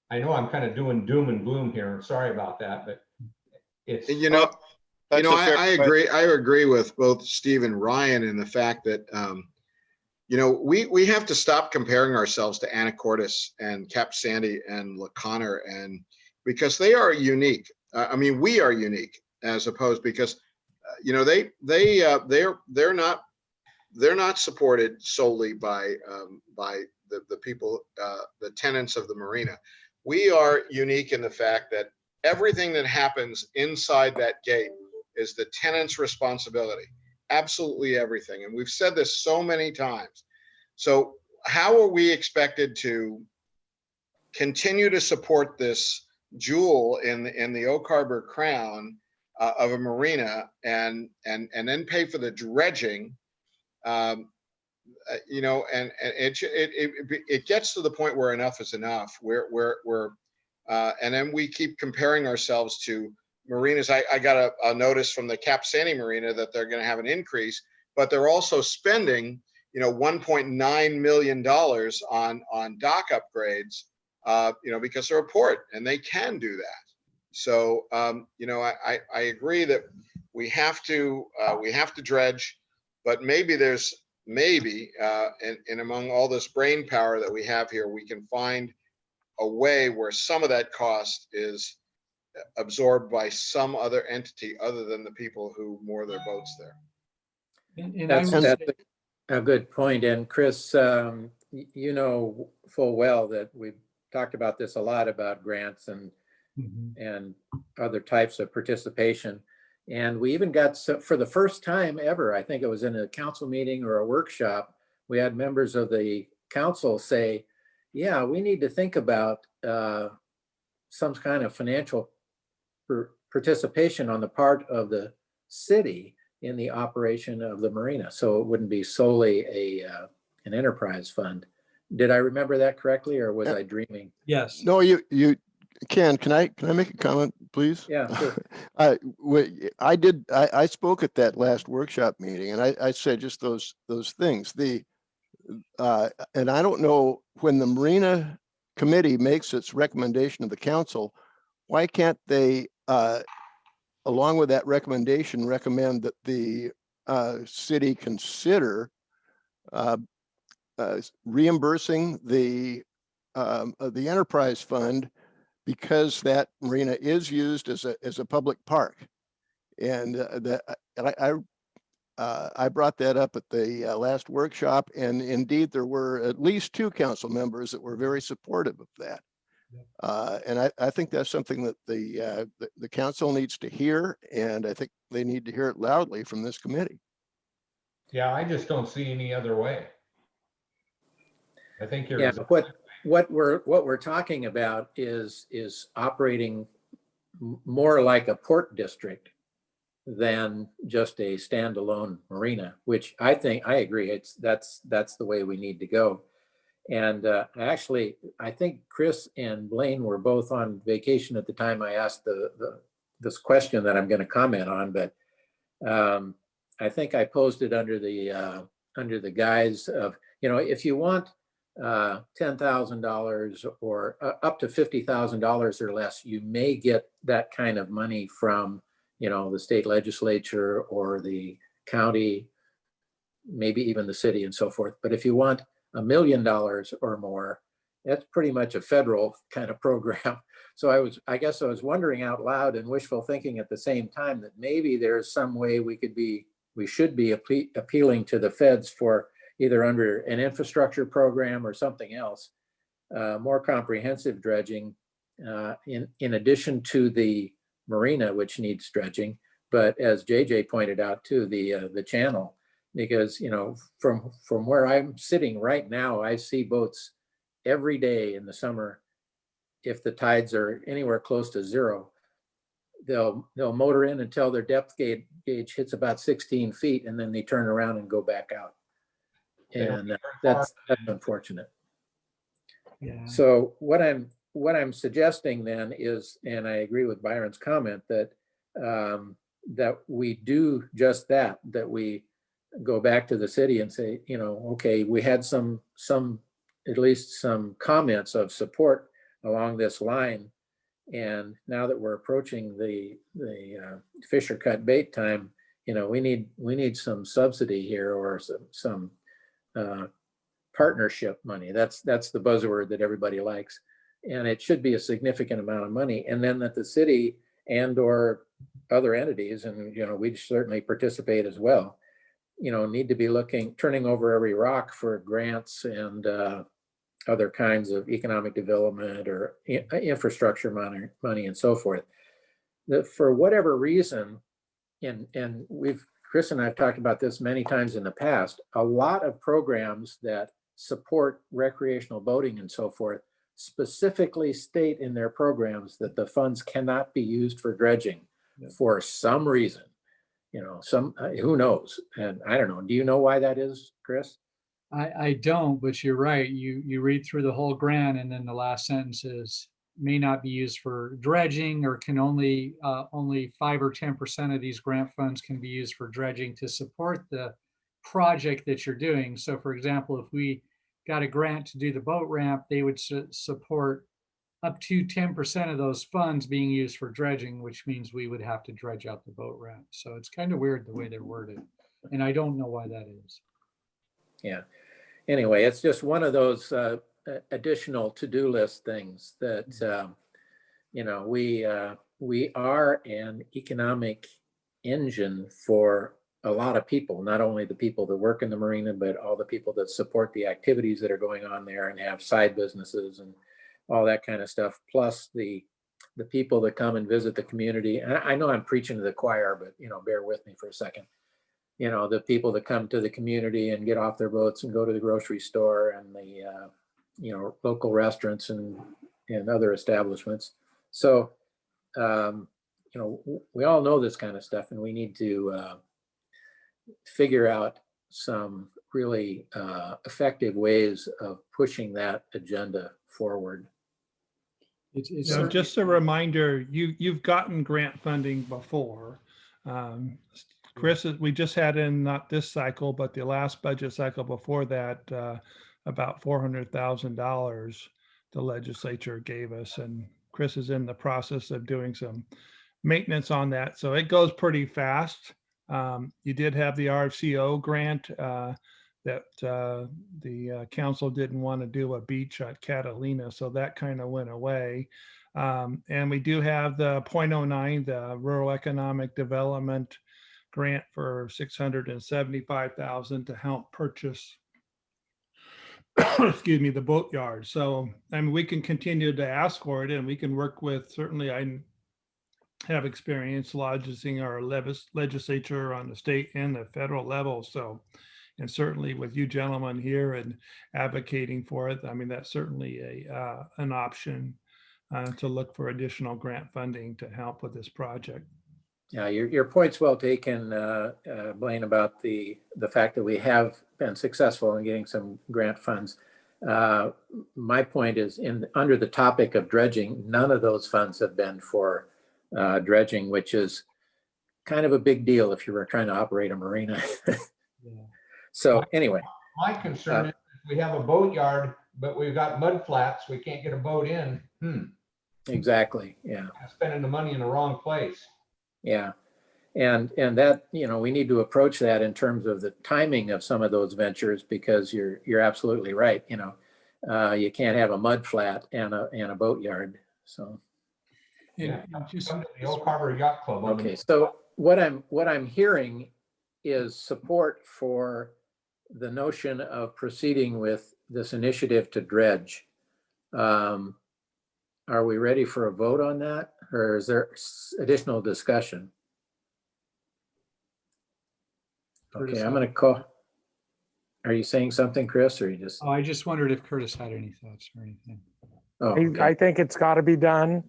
I know I'm kind of doing doom and gloom here. Sorry about that, but it's. And That's a fair I agree. I agree with both Steve and Ryan in the fact that, we have to stop comparing ourselves to Anacortes and Cap Sandy and La Conner, and because they are unique. I mean, we are unique as opposed because, they're not supported solely by the people, the tenants of the marina. We are unique in the fact that everything that happens inside that gate is the tenant's responsibility. Absolutely everything. And we've said this so many times. So how are we expected to continue to support this jewel in the Oak Harbor crown of a marina and then pay for the dredging? And it gets to the point where enough is enough. And then we keep comparing ourselves to marinas. I got a notice from the Cap Sandy Marina that they're going to have an increase, but they're also spending, $1.9 million on dock upgrades, because they're a port and they can do that. So, I agree that we have to dredge, but maybe and among all this brain power that we have here, we can find a way where some of that cost is absorbed by some other entity other than the people who moor their boats there. And That's I would a good point. And Chris, you know full well that we've talked about this a lot about grants and other types of participation. And we even got, for the first time ever, I think it was in a council meeting or a workshop, we had members of the council say, yeah, we need to think about some kind of financial participation on the part of the city in the operation of the marina. So it wouldn't be solely an enterprise fund. Did I remember that correctly, or was I dreaming? yes. No, you can I make a comment, please? Yeah, sure. I spoke at that last workshop meeting, and I said just those things. And I don't know, when the Marina Committee makes its recommendation to the council, why can't they, along with that recommendation, recommend that the city consider reimbursing the enterprise fund, because that marina is used as a public park. And I brought that up at the last workshop, and indeed there were at least 2 council members that were very supportive of that. And I think that's something that the council needs to hear, and I think they need to hear it loudly from this committee. Yeah, I just don't see any other way. I think you're. Yeah, what we're talking about is operating more like a port district than just a standalone marina, which I agree, that's the way we need to go. And actually, I think Chris and Blaine were both on vacation at the time I asked this question that I'm going to comment on, but I think I posed it under the guise of, if you want $10,000 or up to $50,000 or less, you may get that kind of money from, the state legislature or the county, maybe even the city and so forth. But if you want $1 million or more, that's pretty much a federal kind of program. So I guess I was wondering out loud and wishful thinking at the same time that maybe there's some way we should be appealing to the feds for either under an infrastructure program or something else, more comprehensive dredging, in addition to the marina, which needs dredging. But as JJ pointed out too, the channel, because from where I'm sitting right now, I see boats every day in the summer. If the tides are anywhere close to 0, they'll motor in until their depth gauge hits about 16 feet, and then they turn around and go back out. And that's unfortunate. Yeah. So what I'm suggesting then is, and I agree with Byron's comment, that that we do just that we go back to the city and say, you know, okay, we had some at least some comments of support along this line, and now that we're approaching the Fisher cut bait time, you know, we need some subsidy here, or some partnership money. That's the buzzword that everybody likes, and it should be a significant amount of money. And then that the city and or other entities, and you know, we certainly participate as well, you know, need to be turning over every rock for grants and other kinds of economic development or infrastructure money and so forth. That for whatever reason, and Chris and I have talked about this many times in the past, a lot of programs that support recreational boating and so forth specifically state in their programs that the funds cannot be used for dredging for some reason. You know, who knows? And I don't know. Do you know why that is, Chris? I don't, but you're right. You read through the whole grant, and then the last sentence is may not be used for dredging, or can only 5 or 10% of these grant funds can be used for dredging to support the project that you're doing. So for example, if we got a grant to do the boat ramp, they would support up to 10% of those funds being used for dredging, which means we would have to dredge out the boat ramp. So it's kind of weird the way they're worded, and I don't know why that is. Yeah. Anyway, it's just one of those additional to-do list things that, you know, we are an economic engine for a lot of people, not only the people that work in the marina, but all the people that support the activities that are going on there and have side businesses and all that kind of stuff. Plus the people that come and visit the community. And I know I'm preaching to the choir, but, you know, bear with me for a second. You know, the people that come to the community and get off their boats and go to the grocery store and the, you know, local restaurants and other establishments. So, you know, we all know this kind of stuff, and we need to figure out some really effective ways of pushing that agenda forward. It's You know, just a reminder, you've gotten grant funding before. Chris, we just had in, not this cycle, but the last budget cycle before that, about $400,000 the legislature gave us. And Chris is in the process of doing some maintenance on that. So it goes pretty fast. You did have the RFCO grant that the council didn't want to do a beach at Catalina. So that kind of went away. And we do have the 0.09, the Rural Economic Development grant for $675,000 to help purchase, excuse me, the boatyard. So, I mean, we can continue to ask for it, and we can work with, certainly I have experience lodging our legislature on the state and the federal level. So, and certainly with you gentlemen here and advocating for it, I mean, that's certainly an option to look for additional grant funding to help with this project. Yeah, your point's well taken, Blaine, about the fact that we have been successful in getting some grant funds. My point is, under the topic of dredging, none of those funds have been for dredging, which is kind of a big deal if you were trying to operate a marina. Yeah. So anyway. My concern is if we have a boatyard, but we've got mud flats, we can't get a boat in. Exactly, yeah. Spending the money in the wrong place. Yeah, and that, you know, we need to approach that in terms of the timing of some of those ventures, because you're absolutely right. You know, you can't have a mud flat and a boatyard. So, Yeah, just come to the Oak Harbor Yacht Club. Okay, so what I'm hearing is support for the notion of proceeding with this initiative to dredge. Are we ready for a vote on that, or is there additional discussion? Okay, I'm going to call. Are you saying something, Chris, or you just? Oh, I just wondered if Curtis had any thoughts or anything. Oh, okay. I think it's got to be done.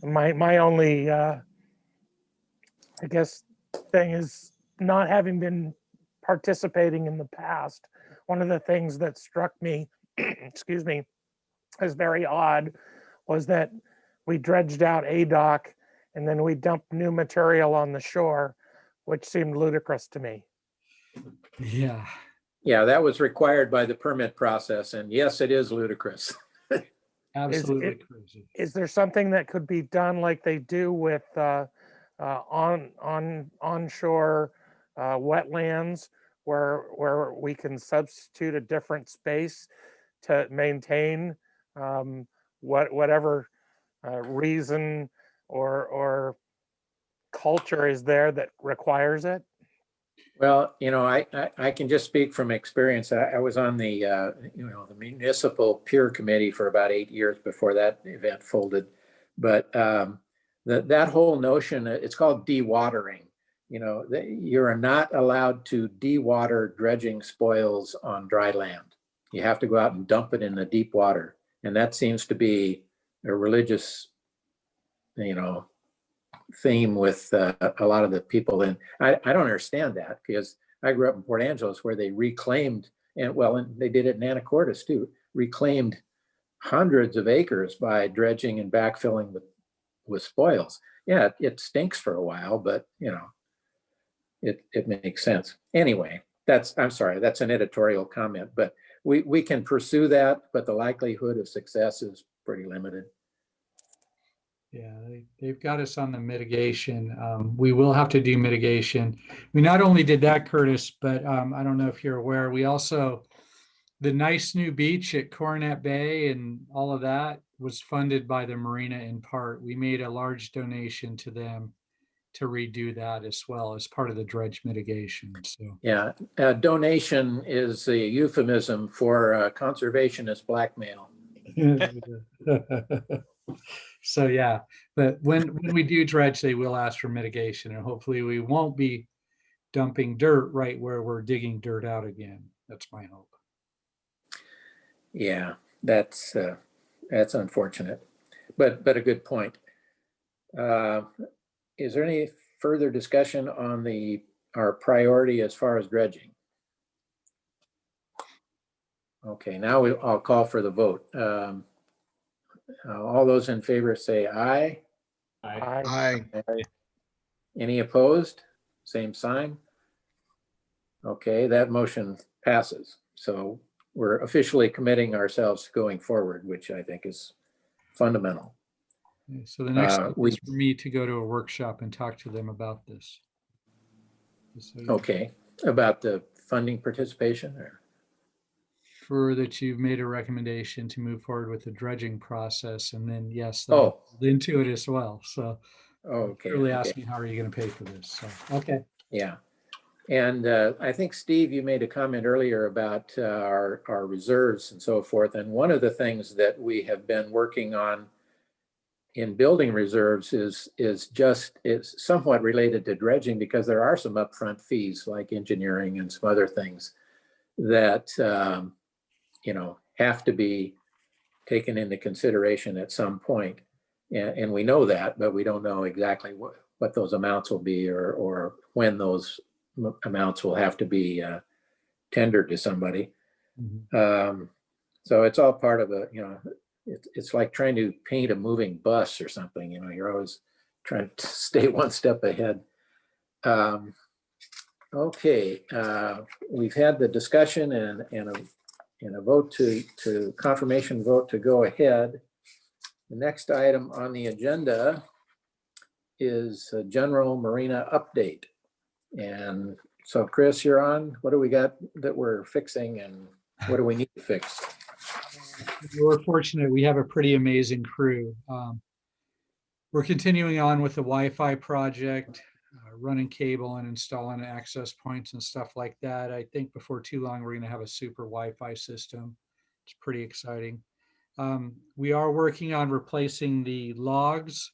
My only, I guess, thing is not having been participating in the past. One of the things that struck me, excuse me, as very odd was that we dredged out a dock and then we dumped new material on the shore, which seemed ludicrous to me. Yeah. Yeah, that was required by the permit process, and yes, it is ludicrous. Absolutely crazy. Is there something that could be done like they do with onshore wetlands where we can substitute a different space to maintain whatever reason or culture is there that requires it? Well, I can just speak from experience. I was on the, the municipal peer committee for about 8 years before that event folded. But that whole notion, it's called dewatering. You are not allowed to dewater dredging spoils on dry land. You have to go out and dump it in the deep water. And that seems to be a religious, theme with a lot of the people. And I don't understand that, because I grew up in Port Angeles where they reclaimed, and they did it in Anacortes too, reclaimed hundreds of acres by dredging and backfilling with spoils. Yeah, it stinks for a while, but it makes sense. Anyway, I'm sorry, that's an editorial comment, but we can pursue that, but the likelihood of success is pretty limited. Yeah, they've got us on the mitigation. We will have to do mitigation. We not only did that, Curtis, but I don't know if you're aware, we also, the nice new beach at Coronet Bay and all of that was funded by the Marina in part. We made a large donation to them to redo that as well as part of the dredge mitigation. So yeah, donation is a euphemism for conservationist blackmail. So yeah, but when we do dredge, they will ask for mitigation, and hopefully we won't be dumping dirt right where we're digging dirt out again. That's my hope. Yeah, that's unfortunate, but a good point. Is there any further discussion on our priority as far as dredging? Okay, now I'll call for the vote. All those in favor say aye. Aye. Aye. Any opposed? Same sign. Okay, that motion passes. So we're officially committing ourselves to going forward, which I think is fundamental. Okay, so the next step we- is for me to go to a workshop and talk to them about this. So, yeah. Okay, about the funding participation, or? For that you've made a recommendation to move forward with the dredging process, and then yes, Oh. into it as well. So Okay. really okay. asking how are you going to pay for this? So okay. Yeah. And I think, Steve, you made a comment earlier about our reserves and so forth. And one of the things that we have been working on in building reserves is somewhat related to dredging, because there are some upfront fees like engineering and some other things that, have to be taken into consideration at some point. And we know that, but we don't know exactly what those amounts will be, or when those amounts will have to be tendered to somebody. Mhm. So it's all part of it's like trying to paint a moving bus or something. You're always trying to stay one step ahead. Okay, we've had the discussion and a vote to confirmation vote to go ahead. The next item on the agenda is a general Marina update. And so, Chris, you're on. What do we got that we're fixing, and what do we need to fix? We're fortunate. We have a pretty amazing crew. We're continuing on with the Wi-Fi project, running cable and installing access points and stuff like that. I think before too long, we're going to have a super Wi-Fi system. It's pretty exciting. We are working on replacing the logs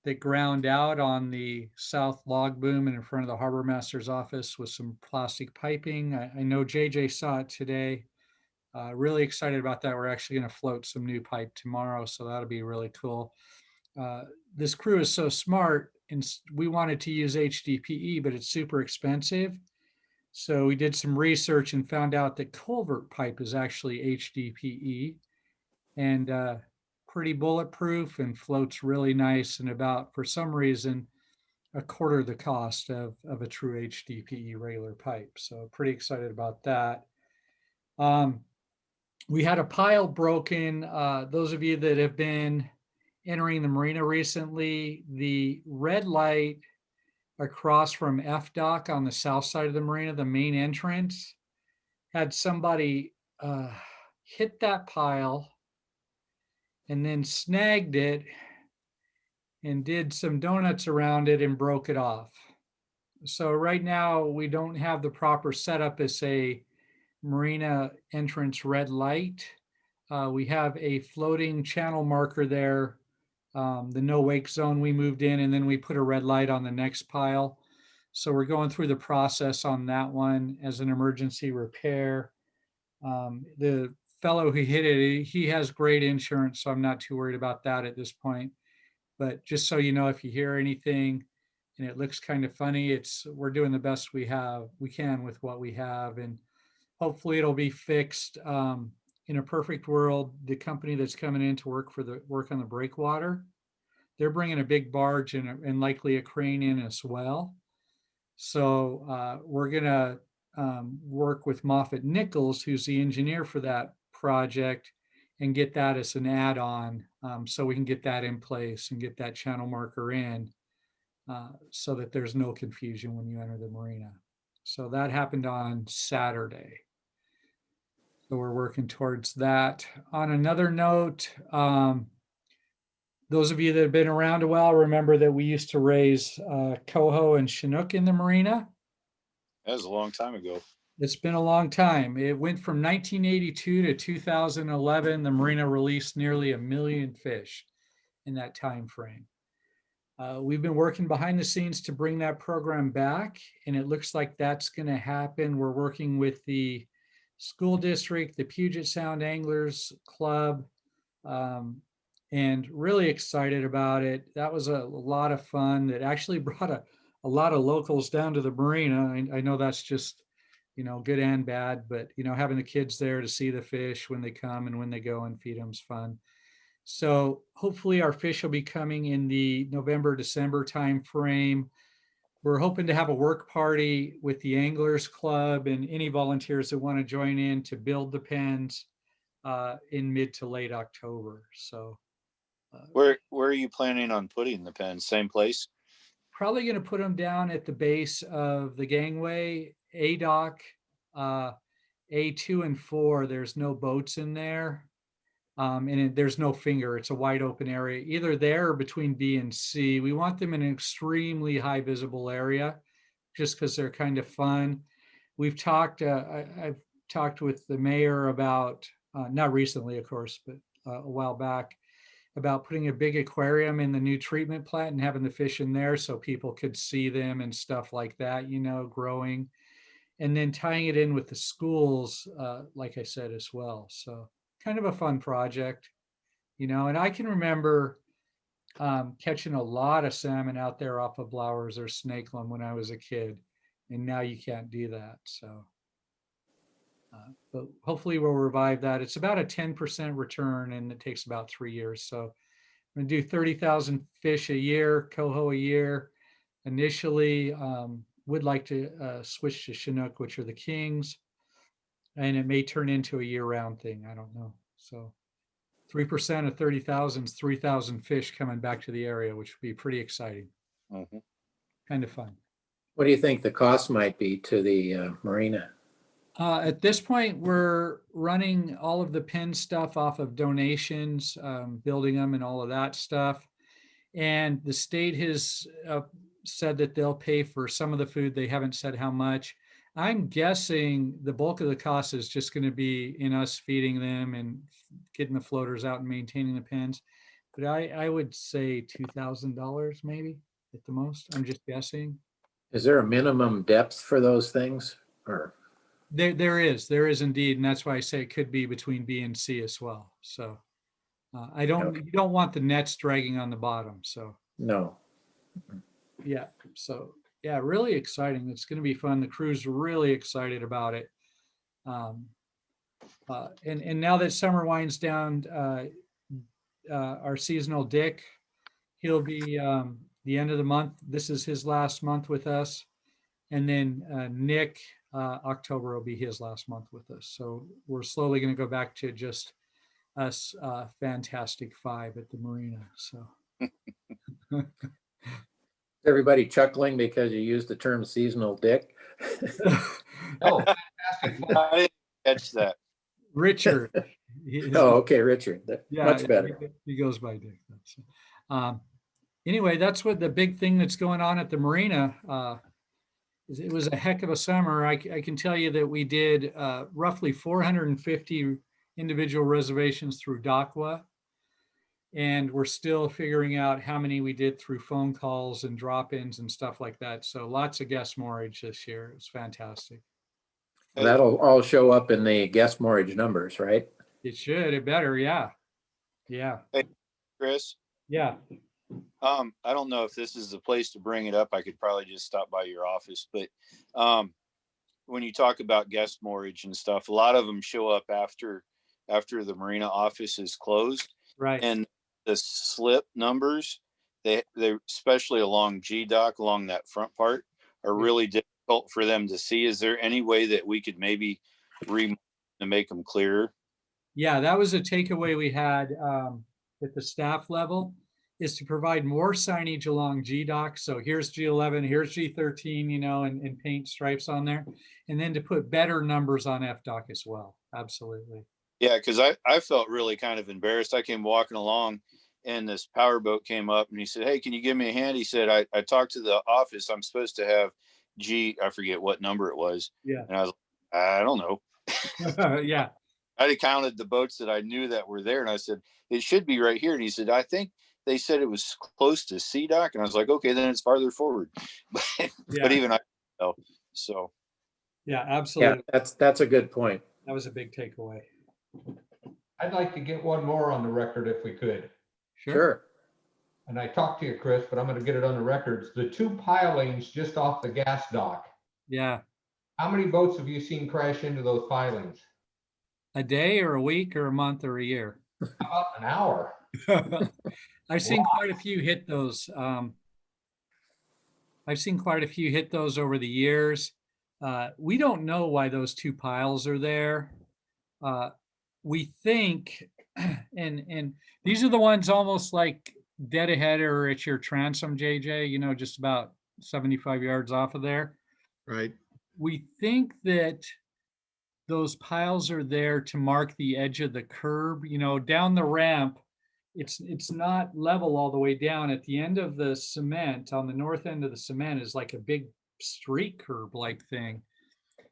that ground out on the south log boom and in front of the harbor master's office with some plastic piping. I know JJ saw it today. Really excited about that. We're actually going to float some new pipe tomorrow, so that'll be really cool. this crew is so smart, and we wanted to use HDPE, but it's super expensive. So we did some research and found out that culvert pipe is actually HDPE, and pretty bulletproof and floats really nice, and about, for some reason, a quarter the cost of a true HDPE regular pipe. So pretty excited about that. We had a pile broken. Those of you that have been entering the marina recently, the red light across from FDOC on the south side of the marina, the main entrance, had somebody hit that pile and then snagged it and did some donuts around it and broke it off. So right now we don't have the proper setup as a marina entrance red light. We have a floating channel marker there, the no wake zone we moved in, and then we put a red light on the next pile. So we're going through the process on that one as an emergency repair. The fellow who hit it, he has great insurance, so I'm not too worried about that at this point. But just so you know, if you hear anything and it looks kind of funny, we're doing the best we can with what we have, and hopefully it'll be fixed. In a perfect world, the company that's coming in to work on the breakwater, they're bringing a big barge and likely a crane in as well. So we're gonna work with Moffett Nichols, who's the engineer for that project, and get that as an add-on, so we can get that in place and get that channel marker in, so that there's no confusion when you enter the marina. So that happened on Saturday. So we're working towards that. On another note, those of you that have been around a while remember that we used to raise coho and chinook in the marina. That was a long time ago. It's been a long time. It went from 1982 to 2011. The marina released nearly 1 million fish in that time frame. We've been working behind the scenes to bring that program back, and it looks like that's going to happen. We're working with the school district, the Puget Sound Anglers Club, and really excited about it. That was a lot of fun. That actually brought a lot of locals down to the marina. I know that's just, good and bad, but, having the kids there to see the fish when they come and when they go and feed them is fun. So hopefully our fish will be coming in the November, December timeframe. We're hoping to have a work party with the Anglers Club and any volunteers that want to join in to build the pens in mid to late October. So Where are you planning on putting the pens? Same place? probably going to put them down at the base of the gangway, A dock, A2 and 4. There's no boats in there. And there's no finger. It's a wide open area, either there or between B and C. We want them in an extremely high visible area just because they're kind of fun. We've talked, I've talked with the mayor about, not recently, of course, but a while back, about putting a big aquarium in the new treatment plant and having the fish in there so people could see them and stuff like that, growing. And then tying it in with the schools, like I said, as well. So kind of a fun project, and I can remember catching a lot of salmon out there off of Blowers or Snakeland when I was a kid, and now you can't do that. So, but hopefully we'll revive that. It's about a 10% return, and it takes about 3 years. So I'm going to do 30,000 fish a year, coho a year. Initially, would like to switch to Chinook, which are the kings. And it may turn into a year-round thing. I don't know. So 3% of 30,000 is 3,000 fish coming back to the area, which would be pretty exciting. Mm-hmm. Kind of fun. What do you think the cost might be to the marina? At this point, we're running all of the pen stuff off of donations, building them and all of that stuff. And the state has said that they'll pay for some of the food. They haven't said how much. I'm guessing the bulk of the cost is just going to be in us feeding them and getting the floaters out and maintaining the pens. But I would say $2,000 maybe at the most. I'm just guessing. Is there a minimum depth for those things? Or There is indeed. And that's why I say it could be between B and C as well. So You Okay. don't want the nets dragging on the bottom. So No. yeah, so yeah, really exciting. It's going to be fun. The crew's really excited about it. And now that summer winds down, our seasonal Dick, he'll be the end of the month. This is his last month with us. And then Nick, October will be his last month with us. So we're slowly going to go back to just us fantastic five at the Marina. So Everybody chuckling because you used the term seasonal dick. Oh, fantastic. I didn't catch that. Richard. Oh, okay, Richard. Much better. He goes by Dick. So, anyway, that's what the big thing that's going on at the Marina. It was a heck of a summer. I can tell you that we did roughly 450 individual reservations through DACWA. And we're still figuring out how many we did through phone calls and drop-ins and stuff like that. So lots of guest moorage this year. It's fantastic. That'll all show up in the guest moorage numbers, right? It should. It better. Yeah. Yeah. Hey, Chris, Yeah. I don't know if this is the place to bring it up. I could probably just stop by your office, but when you talk about guest moorage and stuff, a lot of them show up after the Marina office is closed. Right. And the slip numbers, they especially along G-Dock, along that front part, are really difficult for them to see. Is there any way that we could maybe to make them clearer? Yeah, that was a takeaway we had at the staff level, is to provide more signage along G-Dock. So here's G11, here's G13, and paint stripes on there. And then to put better numbers on F-Dock as well. Absolutely. Yeah, because I felt really kind of embarrassed. I came walking along and this power boat came up and he said, "Hey, can you give me a hand?" He said, I talked to the office. I'm supposed to have I forget what number it was. Yeah. And I was like, I don't know. Yeah. I counted the boats that I knew that were there. And I said, it should be right here. And he said, I think they said it was close to C-Dock. And I was like, okay, then it's farther forward. But even I know. So. Yeah, absolutely. Yeah, that's a good point. That was a big takeaway. I'd like to get one more on the record if we could. Sure. And I talked to you, Chris, but I'm going to get it on the records. The two pilings just off the gas dock. Yeah. How many boats have you seen crash into those pilings? A day or a week or a month or a year? About an hour. I've seen quite a few hit those. I've seen quite a few hit those over the years. We don't know why those two piles are there. We think, and these are the ones almost like dead ahead or at your transom, JJ, just about 75 yards off of there. Right. We think that those piles are there to mark the edge of the curb, down the ramp. It's not level all the way down. At the end of the cement, on the north end of the cement, is like a big street curb like thing.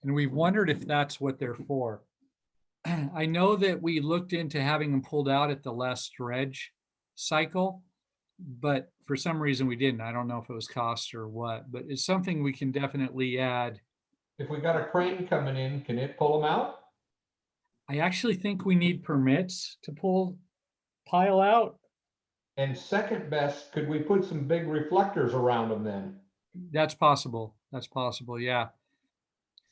And we've wondered if that's what they're for. I know that we looked into having them pulled out at the last dredge cycle, but for some reason we didn't. I don't know if it was cost or what, but it's something we can definitely add. If we got a crane coming in, can it pull them out? I actually think we need permits to pull pile out. And second best, could we put some big reflectors around them then? That's possible. That's possible. Yeah.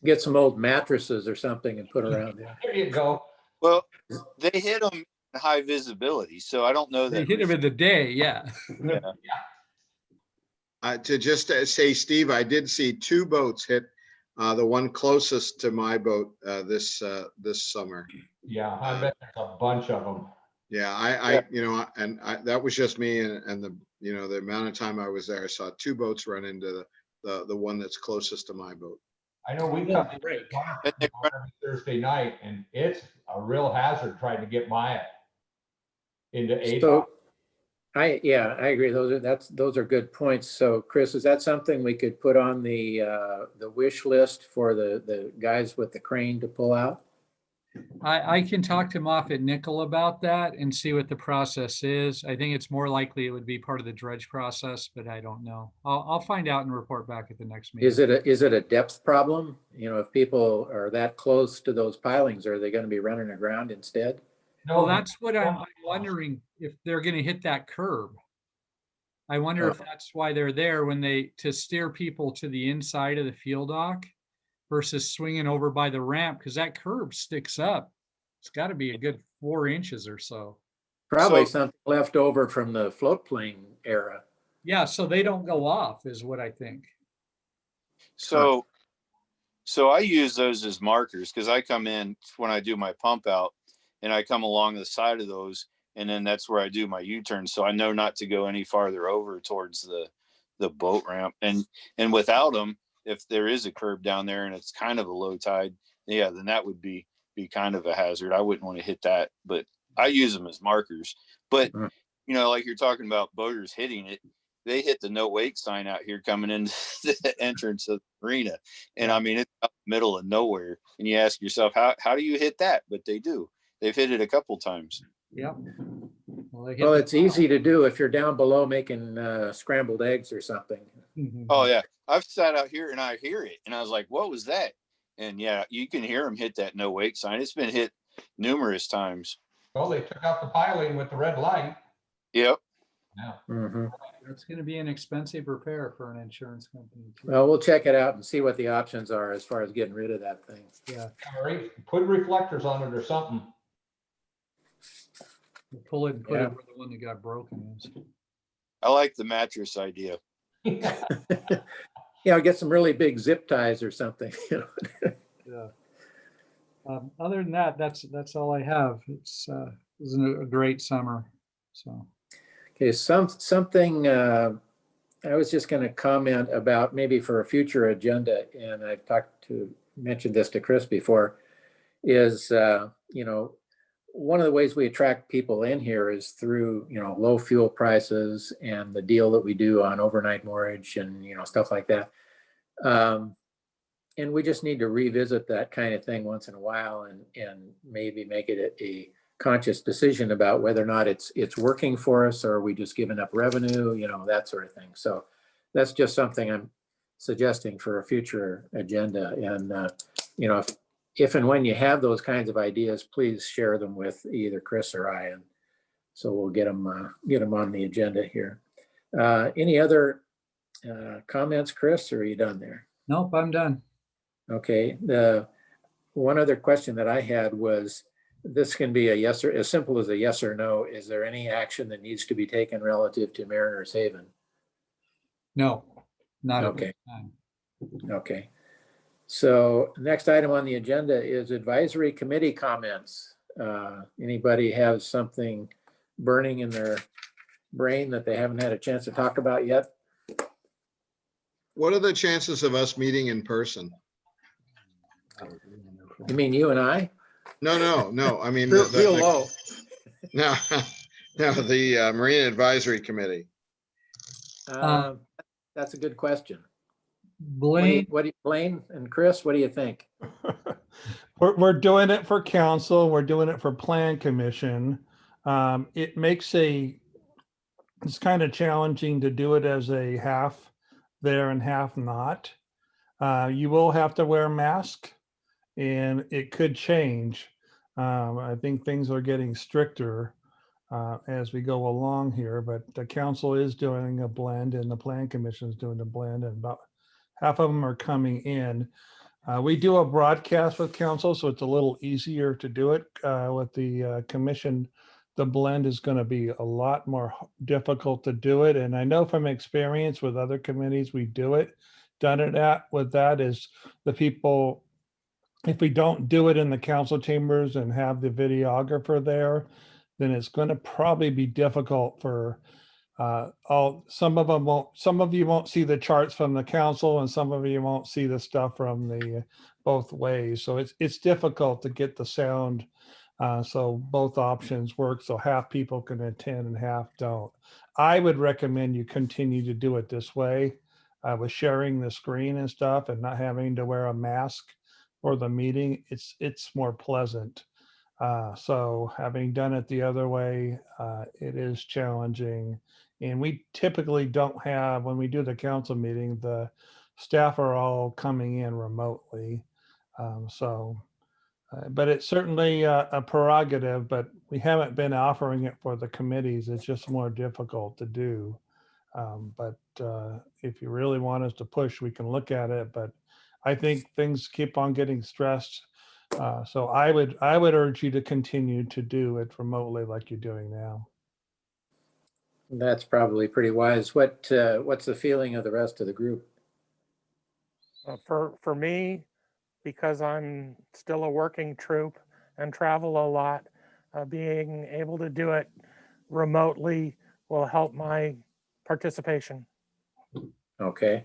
Get some old mattresses or something and put around there. There you go. Well, they hit them in high visibility. So I don't know They that. hit them in the day. Yeah. Yeah. To just say, Steve, I did see two boats hit. The one closest to my boat this summer. Yeah, I bet there's a bunch of them. Yeah, that was just me and the amount of time I was there, I saw two boats run into the one that's closest to my boat. I know we come every Thursday night, and it's a real hazard trying to get by it into eight. So I agree. Those are good points. So Chris, is that something we could put on the wish list for the guys with the crane to pull out? I can talk to Moffett Nickel about that and see what the process is. I think it's more likely it would be part of the dredge process, but I don't know. I'll find out and report back at the next meeting. Is it a depth problem? If people are that close to those pilings, are they going to be running aground instead? Well, No, that's what I'm no. wondering, if they're gonna hit that curb. I wonder if Oh. that's why they're there, when they, to steer people to the inside of the fuel dock versus swinging over by the ramp, because that curb sticks up. It's got to be a good 4 inches or so. Probably So- something left over from the float plane era. Yeah, so they don't go off is what I think. So, so I use those as markers because I come in when I do my pump out and I come along the side of those, and then that's where I do my U-turn. So I know not to go any farther over towards the boat ramp. And without them, if there is a curb down there and it's kind of a low tide, yeah, then that would be kind of a hazard. I wouldn't want to hit that, but I use them as markers. But Mm. you know, like you're talking about boaters hitting it, they hit the no wake sign out here coming into the entrance of the marina. And I mean, it's out in the middle of nowhere. And you ask yourself, how do you hit that? But they do. They've hit it a couple times. Yep. Well, they hit Well, the it's easy to do if you're down below making scrambled eggs or something. Mhm. Oh yeah. I've sat out here and I hear it. And I was like, what was that? And yeah, you can hear them hit that no wake sign. It's been hit numerous times. Well, they took out the piling with the red light. Yep. Yeah. Mhm. It's going to be an expensive repair for an insurance company too. Well, we'll check it out and see what the options are as far as getting rid of that thing. Yeah, Put reflectors on it or something. we'll pull it and put Yeah. it where the one that got broken is. I like the mattress idea. Yeah, get some really big zip ties or something. You know? Yeah. Other than that, that's all I have. It's a great summer. So Okay, something I was just going to comment about maybe for a future agenda, and I've mentioned this to Chris before, is you know, one of the ways we attract people in here is through, you know, low fuel prices and the deal that we do on overnight moorage and, you know, stuff like that. And we just need to revisit that kind of thing once in a while and maybe make it a conscious decision about whether or not it's working for us, or are we just giving up revenue, you know, that sort of thing. So that's just something I'm suggesting for a future agenda. And, you know, if and when you have those kinds of ideas, please share them with either Chris or I, and so we'll get them on the agenda here. Any other comments, Chris, or are you done there? nope, I'm done. Okay, the one other question that I had was, this can be a yes, or as simple as a yes or no. Is there any action that needs to be taken relative to Mariners Haven? No, not at this Okay. time. Okay. So next item on the agenda is advisory committee comments. Anybody have something burning in their brain that they haven't had a chance to talk about yet? What are the chances of us meeting in person? You mean you and I? No. I mean, Real low. no, no, the Marine Advisory Committee. That's a good question. Blaine, Blaine and Chris, what do you think? We're doing it for council. We're doing it for plan commission. It makes it's kind of challenging to do it as a half there and half not. You will have to wear a mask, and it could change. I think things are getting stricter as we go along here, but the council is doing a blend and the plan commission is doing a blend, and about half of them are coming in. We do a broadcast with council, so it's a little easier to do it. With the commission, the blend is going to be a lot more difficult to do it. And I know from experience with other committees, we done it with that is the people, if we don't do it in the council chambers and have the videographer there, then it's going to probably be difficult for some of you won't see the charts from the council, and some of you won't see the stuff from the both ways. So it's difficult to get the sound. So both options work. So half people can attend and half don't. I would recommend you continue to do it this way with sharing the screen and stuff and not having to wear a mask for the meeting. It's more pleasant. So having done it the other way, it is challenging. And we typically don't have, when we do the council meeting, the staff are all coming in remotely. But it's certainly a prerogative, but we haven't been offering it for the committees. It's just more difficult to do. But if you really want us to push, we can look at it. But I think things keep on getting stressed. So I would urge you to continue to do it remotely like you're doing now. That's probably pretty wise. What's the feeling of the rest of the group? For me, because I'm still a working troop and travel a lot, being able to do it remotely will help my participation. Okay.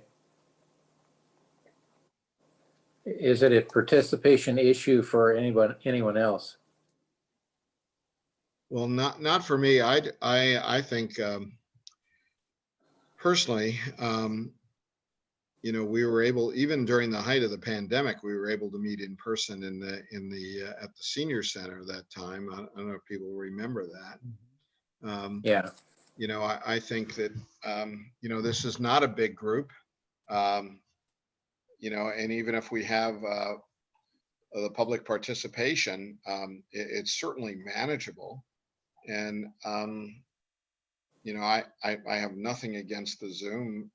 Is it a participation issue for anyone else? Well, not for me. I think personally, you know, we were able, even during the height of the pandemic, we were able to meet in person at the senior center that time. I don't know if people remember that. Yeah. You know, I think that you know, this is not a big group. You know, and even if we have the public participation, it's certainly manageable. And you know, I have nothing against the Zoom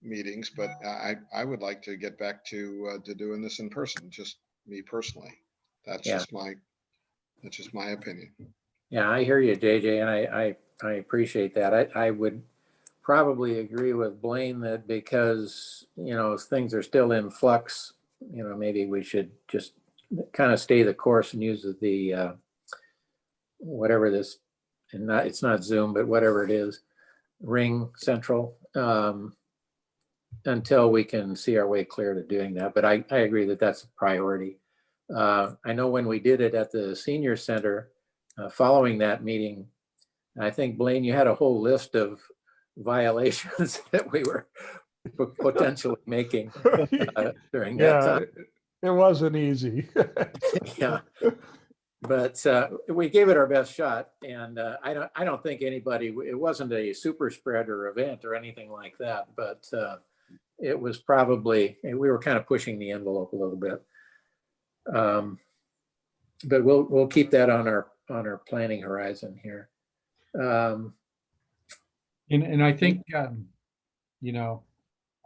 meetings, but I would like to get back to doing this in person. Just me personally. That's just my opinion. Yeah, I hear you, JJ, and I appreciate that. I would probably agree with Blaine that because, you know, things are still in flux, you know, maybe we should just kind of stay the course and use the whatever this, and it's not Zoom, but whatever it is, Ring Central, until we can see our way clear to doing that. But I agree that that's a priority. I know when we did it at the senior center, following that meeting, I think, Blaine, you had a whole list of violations that we were potentially making during that time. It wasn't easy. Yeah, but we gave it our best shot, and I don't think anybody. It wasn't a super spreader event or anything like that, but it was probably, we were kind of pushing the envelope a little bit. But we'll keep that on our planning horizon here. And I think, you know,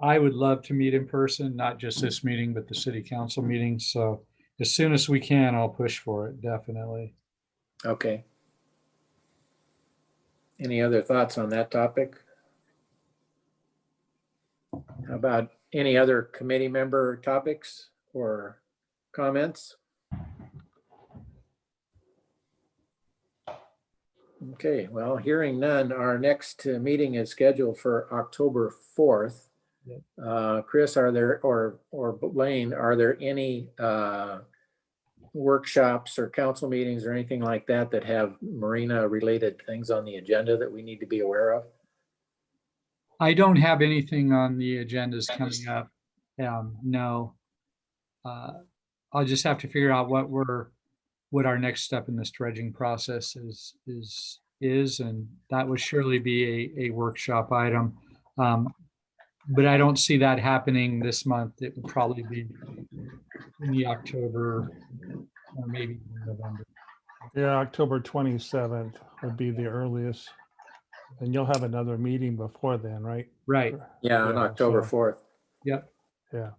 I would love to meet in person, not just this meeting, but the city council meetings. So as soon as we can, I'll push for it, definitely. Okay. Any other thoughts on that topic? How about any other committee member topics or comments? Okay, well, hearing none, our next meeting is scheduled for October 4th. Chris, are there, or Blaine, are there any workshops or council meetings or anything like that that have Marina related things on the agenda that we need to be aware of? I don't have anything on the agendas coming up. No. I'll just have to figure out what our next step in this dredging process is, and that would surely be a workshop item. But I don't see that happening this month. It would probably be in the October or maybe November. Yeah, October 27th would be the earliest. And you'll have another meeting before then, right? Right. Yeah, on October 4th. Yep. Yeah.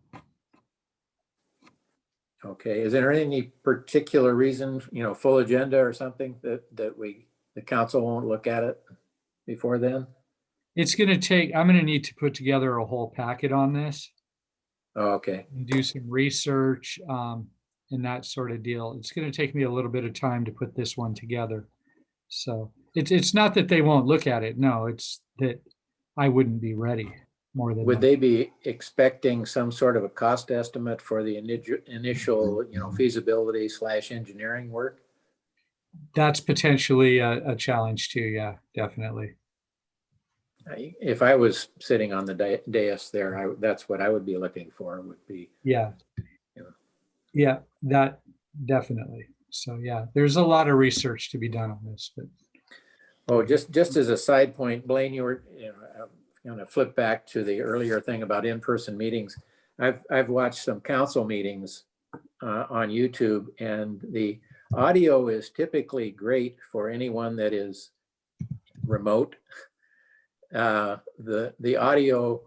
Okay, is there any particular reason, you know, full agenda or something that the council won't look at it before then? It's going to take, I'm going to need to put together a whole packet on this. Oh, okay. And do some research and that sort of deal. It's going to take me a little bit of time to put this one together. So it's not that they won't look at it. No, it's that I wouldn't be ready more than Would that. they be expecting some sort of a cost estimate for the initial, you know, feasibility / engineering work? That's potentially a challenge too. Yeah, definitely. If I was sitting on the dais there, that's what I would be looking for, would be. Yeah. You know. Yeah, that definitely. So yeah, there's a lot of research to be done on this, but. Oh, just as a side point, Blaine, you were, you know, I'm going to flip back to the earlier thing about in-person meetings. I've watched some council meetings on YouTube, and the audio is typically great for anyone that is remote. The audio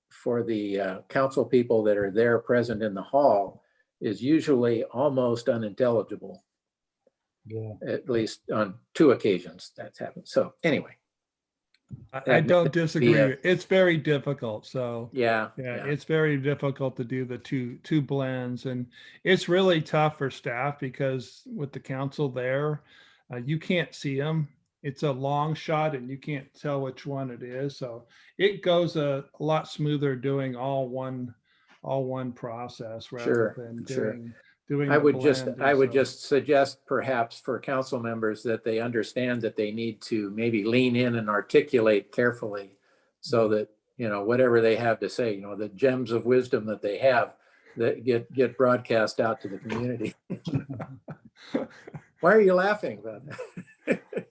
for the council people that are there present in the hall is usually almost unintelligible. Yeah. At least on 2 occasions that's happened. So anyway, I don't disagree. a- It's very difficult. So yeah, yeah, yeah, it's very difficult to do the two blends, and it's really tough for staff because with the council there, you can't see them. It's a long shot, and you can't tell which one it is. So it goes a lot smoother doing all one process rather Sure, than sure. doing I the would just blend. I And would so- just suggest perhaps for council members that they understand that they need to maybe lean in and articulate carefully so that, you know, whatever they have to say, you know, the gems of wisdom that they have that get broadcast out to the community. Why are you laughing about that?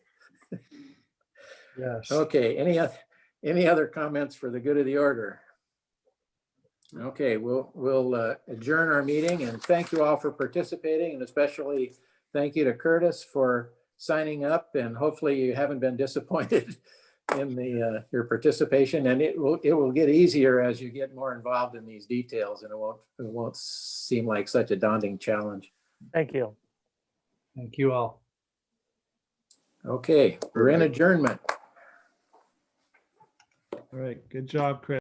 Yes. Okay, any other comments for the good of the order? Okay, we'll adjourn our meeting, and thank you all for participating, and especially thank you to Curtis for signing up, and hopefully you haven't been disappointed in your participation, and it will get easier as you get more involved in these details, and it won't seem like such a daunting challenge. Thank you. Thank you all. Okay, we're in adjournment. All right. Good job, Chris.